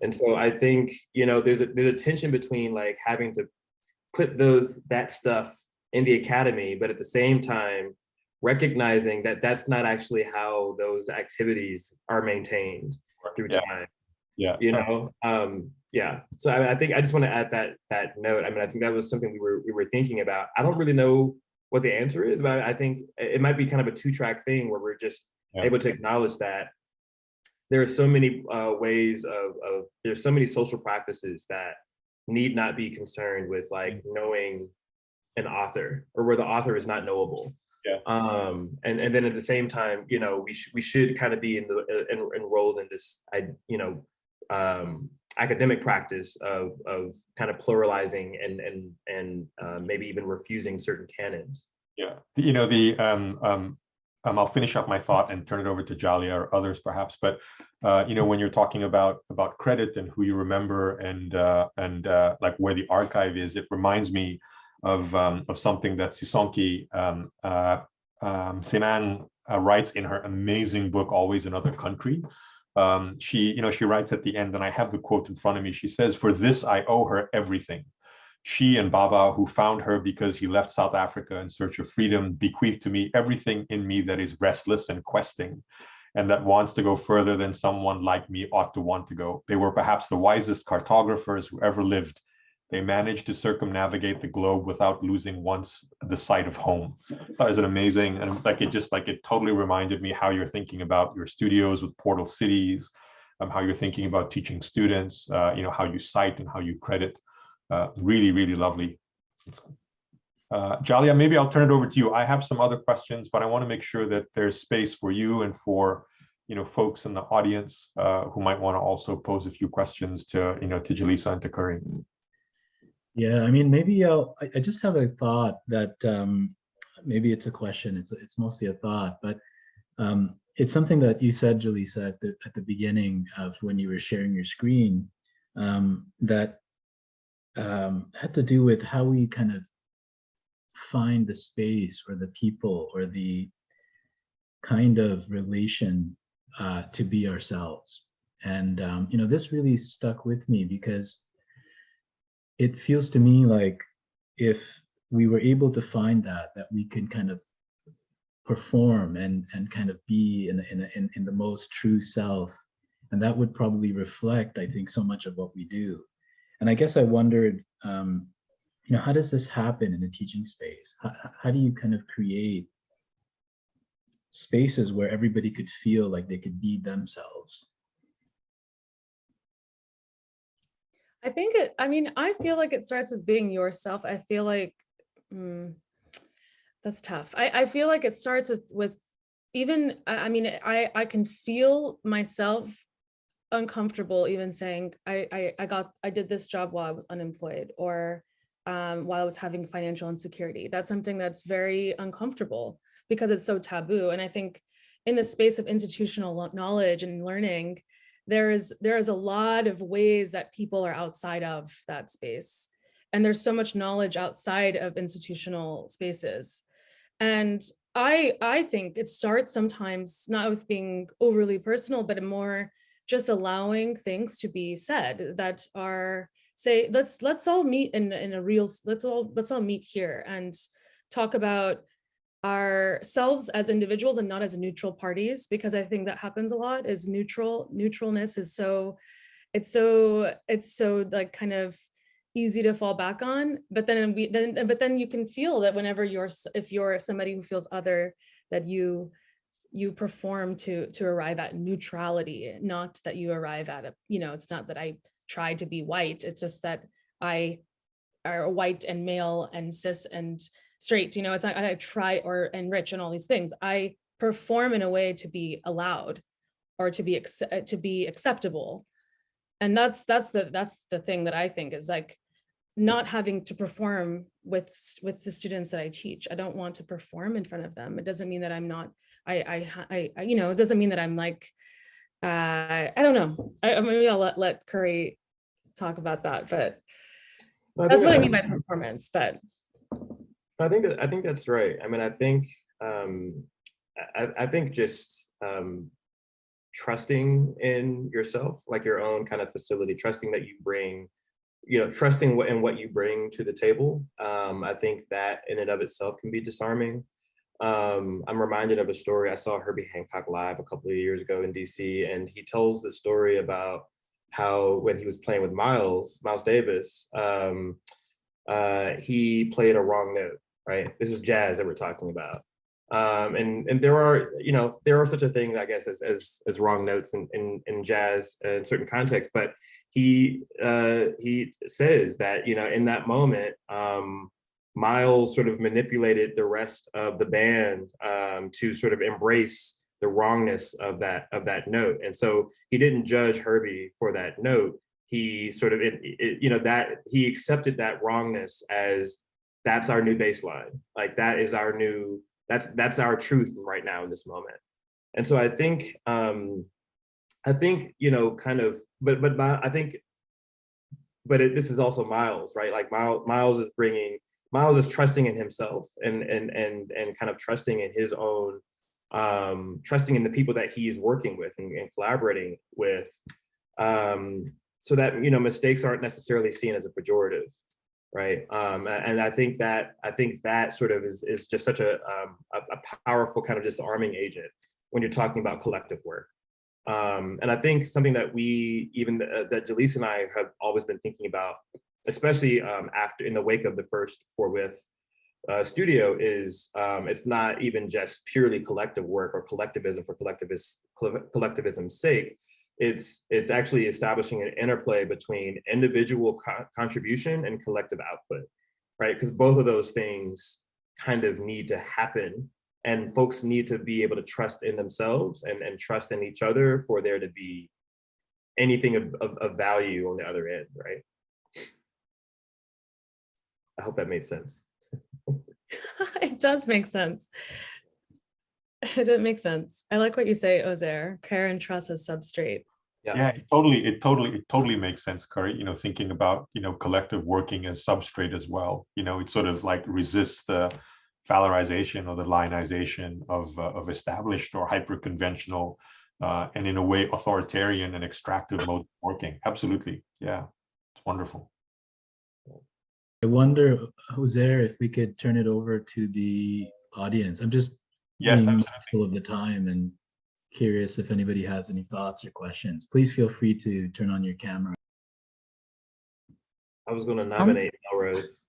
And so I think, you know, there's a tension between like having to put that stuff in the academy, but at the same time, recognizing that that's not actually how those activities are maintained through time. You know, yeah. So I think I just want to add that note. I mean, I think that was something we were thinking about. I don't really know what the answer is, but I think it might be kind of a two-track thing where we're just able to acknowledge that there are so many ways there's so many social practices that need not be concerned with like knowing an author, or where the author is not knowable. And then at the same time, you know, we should kind of be enrolled in this, you know, academic practice of kind of pluralizing and maybe even refusing certain canons. Yeah, you know, I'll finish up my thought and turn it over to Jaliya or others perhaps, but you know, when you're talking about credit and who you remember and like where the archive is, it reminds me of something that Sisonke Seman writes in her amazing book, Always Another Country. She writes at the end, and I have the quote in front of me. She says, "For this I owe her everything. She and Baba, who found her because he left South Africa in search of freedom, bequeathed to me everything in me that is restless and questing, and that wants to go further than someone like me ought to want to go. They were perhaps the wisest cartographers who ever lived. They managed to circumnavigate the globe without losing once the sight of home." That is an amazing, and it totally reminded me how you're thinking about your studios with portal cities, how you're thinking about teaching students, you know, how you cite and how you credit. Really, really lovely. Jaliya, maybe I'll turn it over to you. I have some other questions, but I want to make sure that there's space for you and for, you know, folks in the audience who might want to also pose a few questions to, you know, to Jelisa and to Curry. Yeah, I mean, maybe I just have a thought that maybe it's a question. It's mostly a thought, but it's something that you said, Jelisa, at the beginning of when you were sharing your screen. that had to do with how we kind of find the space or the people or the kind of relation to be ourselves. And, this really stuck with me because it feels to me like if we were able to find that we can kind of perform and kind of be in the most true self, and that would probably reflect, I think, so much of what we do. And I guess I wondered, how does this happen in a teaching space? How do you kind of create spaces where everybody could feel like they could be themselves? I think I feel like it starts with being yourself. I feel like that's tough. I feel like it starts with even, I can feel myself uncomfortable even saying I did this job while I was unemployed, or while I was having financial insecurity. That's something that's very uncomfortable because it's so taboo. And I think in the space of institutional knowledge and learning, there is a lot of ways that people are outside of that space. And there's so much knowledge outside of institutional spaces. And I think it starts sometimes not with being overly personal, but more just allowing things to be said that are, say, let's all meet in a real, let's all meet here and talk about ourselves as individuals and not as neutral parties, because I think that happens a lot. Is neutralness is it's so like kind of easy to fall back on, but then you can feel that whenever if you're somebody who feels other, that you perform to arrive at neutrality, not that you arrive at it's not that I try to be white, it's just that I are white and male and cis and straight, it's not I try and rich and all these things. I perform in a way to be allowed or to be acceptable. And that's the thing that I think is like not having to perform with the students that I teach. I don't want to perform in front of them. It doesn't mean that I'm not, it doesn't mean that I'm like, I don't know. Maybe I'll let Curry talk about that, but that's what I mean by performance. But I think that's right. I mean, I think just trusting in yourself, like your own kind of facility, trusting that you bring, trusting what you bring to the table. I think that in and of itself can be disarming. I'm reminded of a story. I saw Herbie Hancock live a couple of years ago in DC, and he tells the story about how when he was playing with Miles Davis, he played a wrong note, right? This is jazz that we're talking about. And there are such a thing, I guess, as wrong notes in jazz in certain contexts, but he says that, in that moment, Miles sort of manipulated the rest of the band to sort of embrace the wrongness of that note. And so he didn't judge Herbie for that note. He sort of, that he accepted that wrongness as that's our new baseline. Like that is our new, that's our truth right now in this moment. And so I think, this is also Miles, right? Like Miles is trusting in himself and kind of trusting in his own, trusting in the people that he is working with and collaborating with, so that, mistakes aren't necessarily seen as a pejorative, right? And I think that sort of is just such a powerful kind of disarming agent when you're talking about collective work. And I think something that that Jalisa and I have always been thinking about, especially after in the wake of the first For With studio, is it's not even just purely collective work or collectivism for collectivism's sake. It's actually establishing an interplay between individual contribution and collective output, right? Because both of those things kind of need to happen, and folks need to be able to trust in themselves and trust in each other for there to be anything of value on the other end, right? I hope that made sense. it does make sense. It did make sense. I like what you say, Ozayr, care and trust as substrate. Yeah, it totally makes sense, Curry. Thinking about, collective working as substrate as well. It sort of like resists the valorization or the lionization of established or hyper-conventional and in a way authoritarian and extractive mode of working. Absolutely. Yeah, it's wonderful. I wonder, Ozayr, if we could turn it over to the audience. I'm just Yes, being absolutely. mindful of the time and curious if anybody has any thoughts or questions. Please feel free to turn on your camera. I was going to nominate Melrose.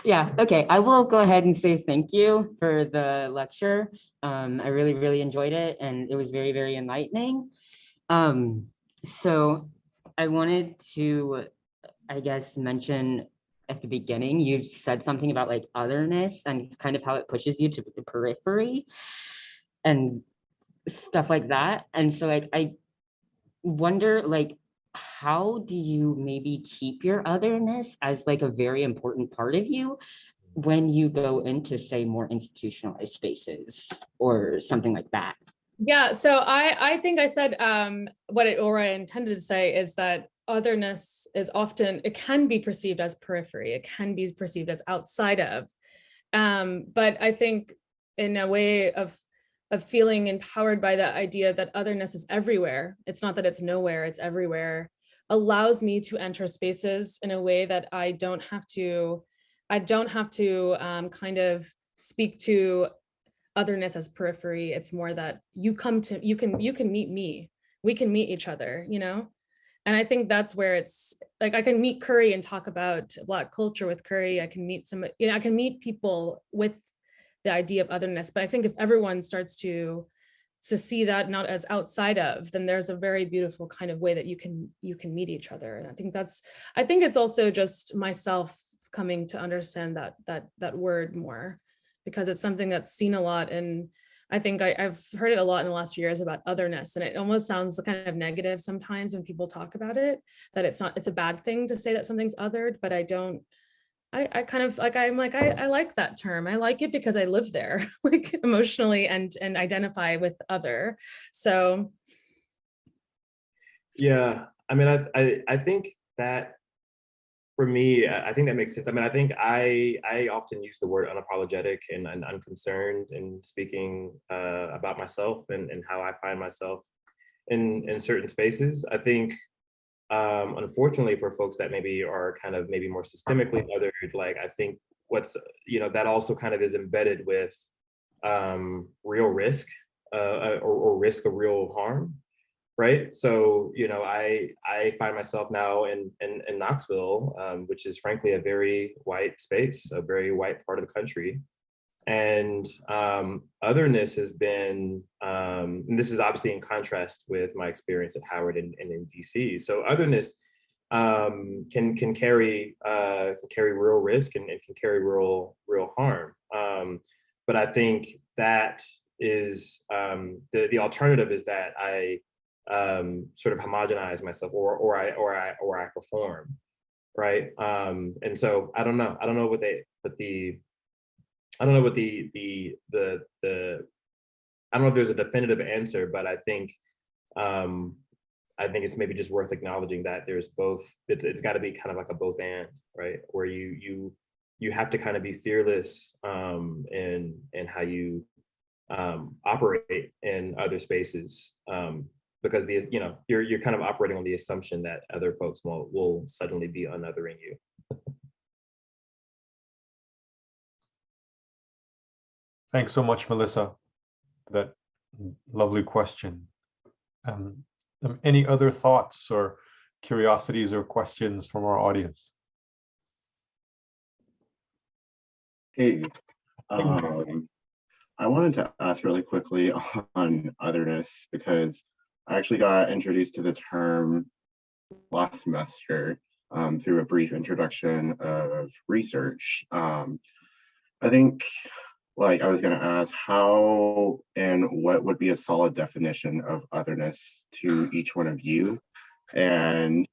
Yeah, okay. I will go ahead and say thank you for the lecture. I really, really enjoyed it, and it was very, very enlightening. So I wanted to, I guess, mention at the beginning, you said something about like otherness and kind of how it pushes you to the periphery and stuff like that. And so like, I wonder like, how do you maybe keep your otherness as like a very important part of you when you go into, say, more institutionalized spaces or something like that? Yeah, so I think I said what I intended to say is that otherness is often, it can be perceived as periphery, it can be perceived as outside of, but I think in a way of feeling empowered by the idea that otherness is everywhere, it's not that it's nowhere, it's everywhere, allows me to enter spaces in a way that I don't have to kind of speak to otherness as periphery. It's more that you can meet me, we can meet each other, and I think that's where it's like I can meet Curry and talk about Black culture with Curry. I can meet I can meet people with the idea of otherness. But I think if everyone starts to see that not as outside of, then there's a very beautiful kind of way that you can meet each other. And I think it's also just myself coming to understand that word more, because it's something that's seen a lot. And I think I've heard it a lot in the last few years about otherness, and it almost sounds kind of negative sometimes when people talk about it, that it's a bad thing to say that something's othered, but I kind of like, I like that term. I like it because I live there, like emotionally and identify with other. So. Yeah, I mean, I think that for me, I think that makes sense. I mean, I think I often use the word unapologetic and unconcerned in speaking about myself and how I find myself in certain spaces. I think, unfortunately, for folks that maybe are kind of maybe more systemically othered, like I think what's, that also kind of is embedded with real risk or risk of real harm. Right. So, I find myself now in Knoxville, which is frankly a very white space, a very white part of the country. And otherness has been, and this is obviously in contrast with my experience at Howard and in DC. So otherness can carry real risk and can carry real harm. But I think that is the alternative is that I sort of homogenize myself or I perform, right? And so I don't know what I don't know if there's a definitive answer, but I think it's maybe just worth acknowledging that there's both. It's got to be kind of like a both and, right? Where you have to kind of be fearless in how you operate in other spaces. Because you're kind of operating on the assumption that other folks will suddenly be unothering you. Thanks so much, Melissa, for that lovely question. Any other thoughts or curiosities or questions from our audience? Hey, I wanted to ask really quickly on otherness, because I actually got introduced to the term last semester through a brief introduction of research. I think, like, I was going to ask how and what would be a solid definition of otherness to each one of you, and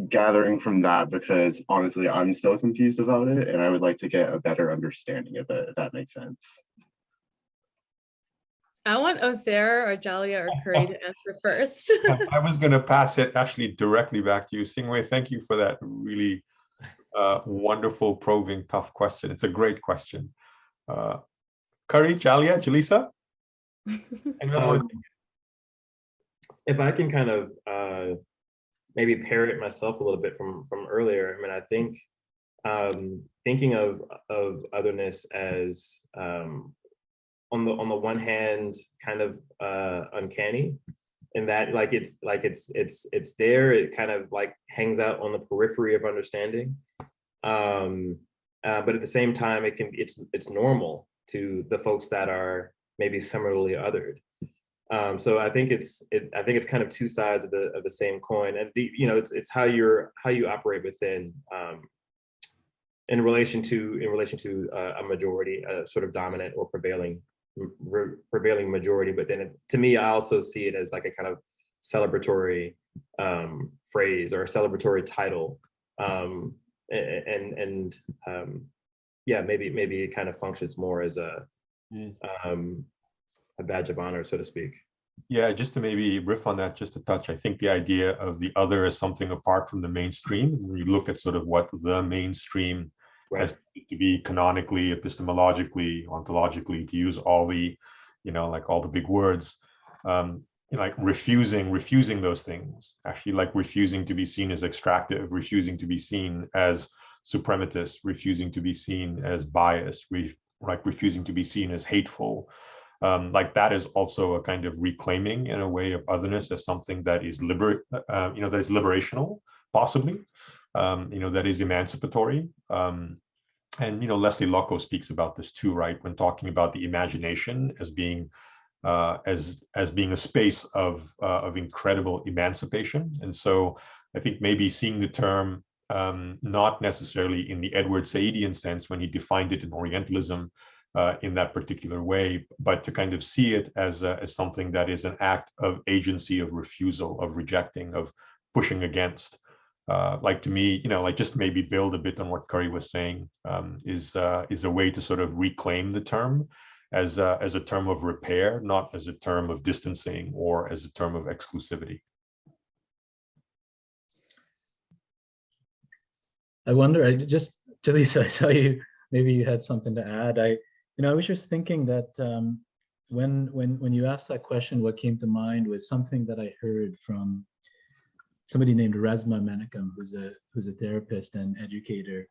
gathering from that, because honestly, I'm still confused about it, and I would like to get a better understanding of it, if that makes sense. I want Ozayr or Jaliya or Curry to answer first. I was going to pass it actually directly back to you. Singwei, thank you for that really wonderful, probing, tough question. It's a great question. Curry, Jaliya, Jalisa? If I can kind of maybe parrot myself a little bit from earlier, I mean, I think thinking of otherness as on the one hand kind of uncanny, in that like it's there, it kind of like hangs out on the periphery of understanding, but at the same time it's normal to the folks that are maybe similarly othered. So I think it's kind of two sides of the same coin, and it's how you operate within in relation to a majority, a sort of dominant or prevailing majority. But then to me, I also see it as like a kind of celebratory phrase or a celebratory title, yeah, maybe it kind of functions more as a badge of honor, so to speak. Yeah, just to maybe riff on that just a touch, I think the idea of the other as something apart from the mainstream, when you look at sort of what the mainstream has to be canonically, epistemologically, ontologically, to use all the, like all the big words, like refusing those things, actually like refusing to be seen as extractive, refusing to be seen as suprematist, refusing to be seen as biased, like refusing to be seen as hateful. Like that is also a kind of reclaiming in a way of otherness as something that is that is liberational, possibly, that is emancipatory. And Leslie Lucko speaks about this too, right? When talking about the imagination as being as being a space of incredible emancipation. And so I think maybe seeing the term not necessarily in the Edward Saïdian sense when he defined it in Orientalism, in that particular way, but to kind of see it as something that is an act of agency, of refusal, of rejecting, of pushing against. Like to me, like just maybe build a bit on what Curry was saying, is a way to sort of reclaim the term as a term of repair, not as a term of distancing or as a term of exclusivity. I wonder, Jalisa, I saw you, maybe you had something to add. I was just thinking that when you asked that question, what came to mind was something that I heard from somebody named Resma Menachem, who's a therapist and educator,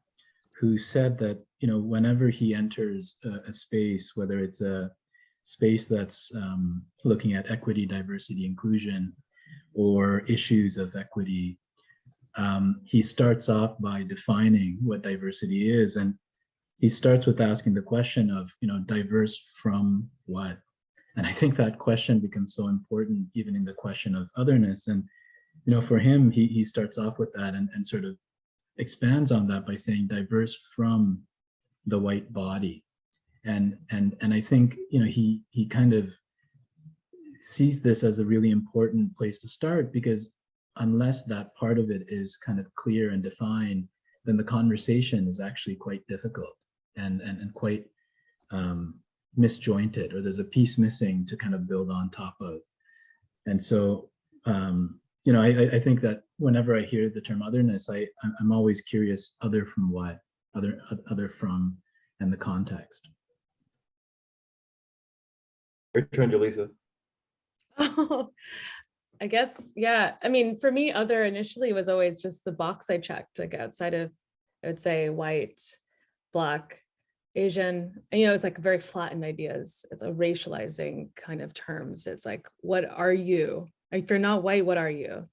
who said that whenever he enters a space, whether it's a space that's looking at equity, diversity, inclusion, or issues of equity, he starts off by defining what diversity is, and he starts with asking the question of, diverse from what? And I think that question becomes so important, even in the question of otherness. And, for him, he starts off with that and sort of expands on that by saying diverse from the white body. And I think, he kind of sees this as a really important place to start, because unless that part of it is kind of clear and defined, then the conversation is actually quite difficult and quite misjointed, or there's a piece missing to kind of build on top of. And so, I think that whenever I hear the term otherness, I'm always curious, other from what, other from, and the context. Your turn, Jalisa. Oh, I guess, yeah. I mean, for me, other initially was always just the box I checked, like outside of, I would say, white, Black, Asian, and it's like very flattened ideas. It's a racializing kind of terms. It's like, what are you? If you're not white, what are you?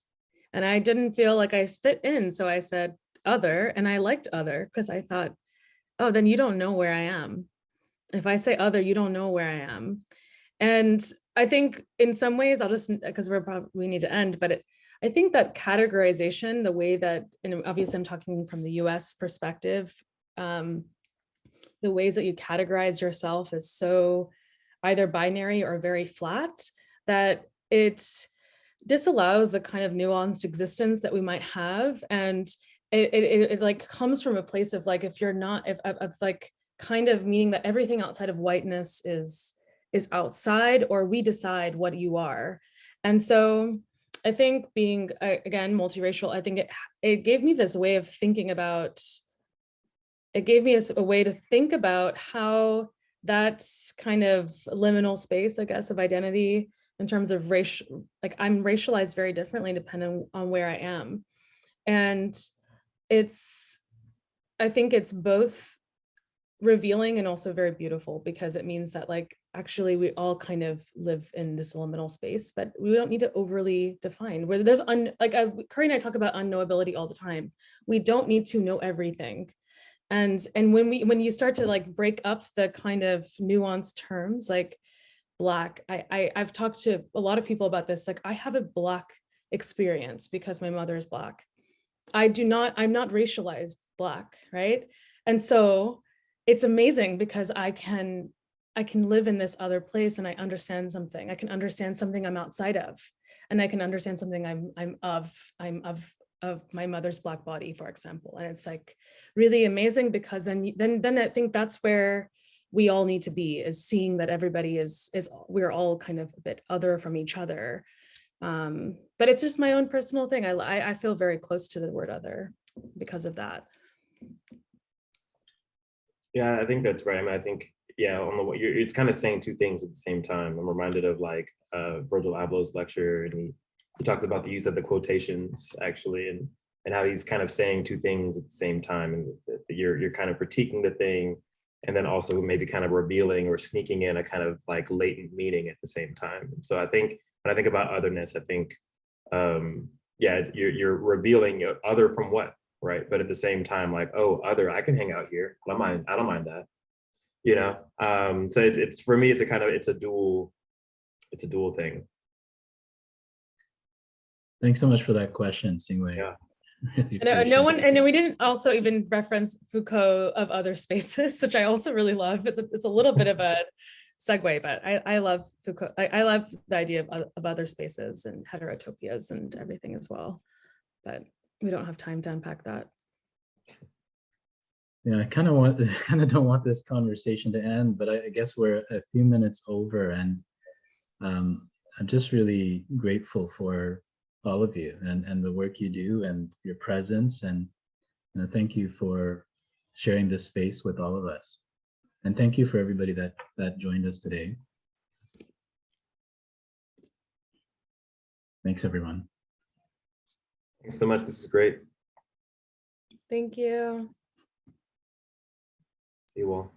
And I didn't feel like I fit in, so I said other, and I liked other because I thought, oh, then you don't know where I am. If I say other, you don't know where I am. And I think in some ways, I'll just, because we need to end, but I think that categorization, the way that, and obviously I'm talking from the US perspective, the ways that you categorize yourself is so either binary or very flat that it disallows the kind of nuanced existence that we might have. And it like comes from a place of like, if you're not, of like kind of meaning that everything outside of whiteness is is outside, or we decide what you are. And so I think being, again, multiracial, I think it gave me this way of thinking about, it gave me a way to think about how that kind of liminal space, I guess, of identity in terms of race, like I'm racialized very differently depending on where I am. And I think it's both revealing and also very beautiful, because it means that like, actually we all kind of live in this liminal space, but we don't need to overly define where there's Curry and I talk about unknowability all the time. We don't need to know everything. And when you start to like break up the kind of nuanced terms like Black, I've talked to a lot of people about this. Like I have a Black experience because my mother is Black. I'm not racialized Black, right? And so it's amazing because I can live in this other place and I understand something. I can understand something I'm outside of, and I can understand something I'm of my mother's Black body, for example. And it's like really amazing, because then I think that's where we all need to be, is seeing that everybody we're all kind of a bit other from each other. But it's just my own personal thing. I feel very close to the word other because of that. Yeah, I think that's right. I mean, I think, yeah, it's kind of saying two things at the same time. I'm reminded of like Virgil Abloh's lecture, and he talks about the use of the quotations actually, and how he's kind of saying two things at the same time, and you're kind of critiquing the thing, and then also maybe kind of revealing or sneaking in a kind of like latent meaning at the same time. And so I think when I think about otherness, I think, yeah, you're revealing other from what, right? But at the same time, like, oh, other, I can hang out here. I don't mind that, you know? So it's for me, it's a dual thing. Thanks so much for that question, Singwei. Yeah. Really And we didn't also even reference Foucault of Other Spaces, which I also really love. It's a little bit of a segue, but I love Foucault. I love the idea of other spaces and heterotopias and everything as well. But we don't have time to unpack that. Yeah, I kind of don't want this conversation to end, but I guess we're a few minutes over, and I'm just really grateful for all of you and the work you do and your presence, and thank you for sharing this space with all of us. And thank you for everybody that joined us today. Thanks, everyone. Thanks so much. This is great. Thank you. See you all.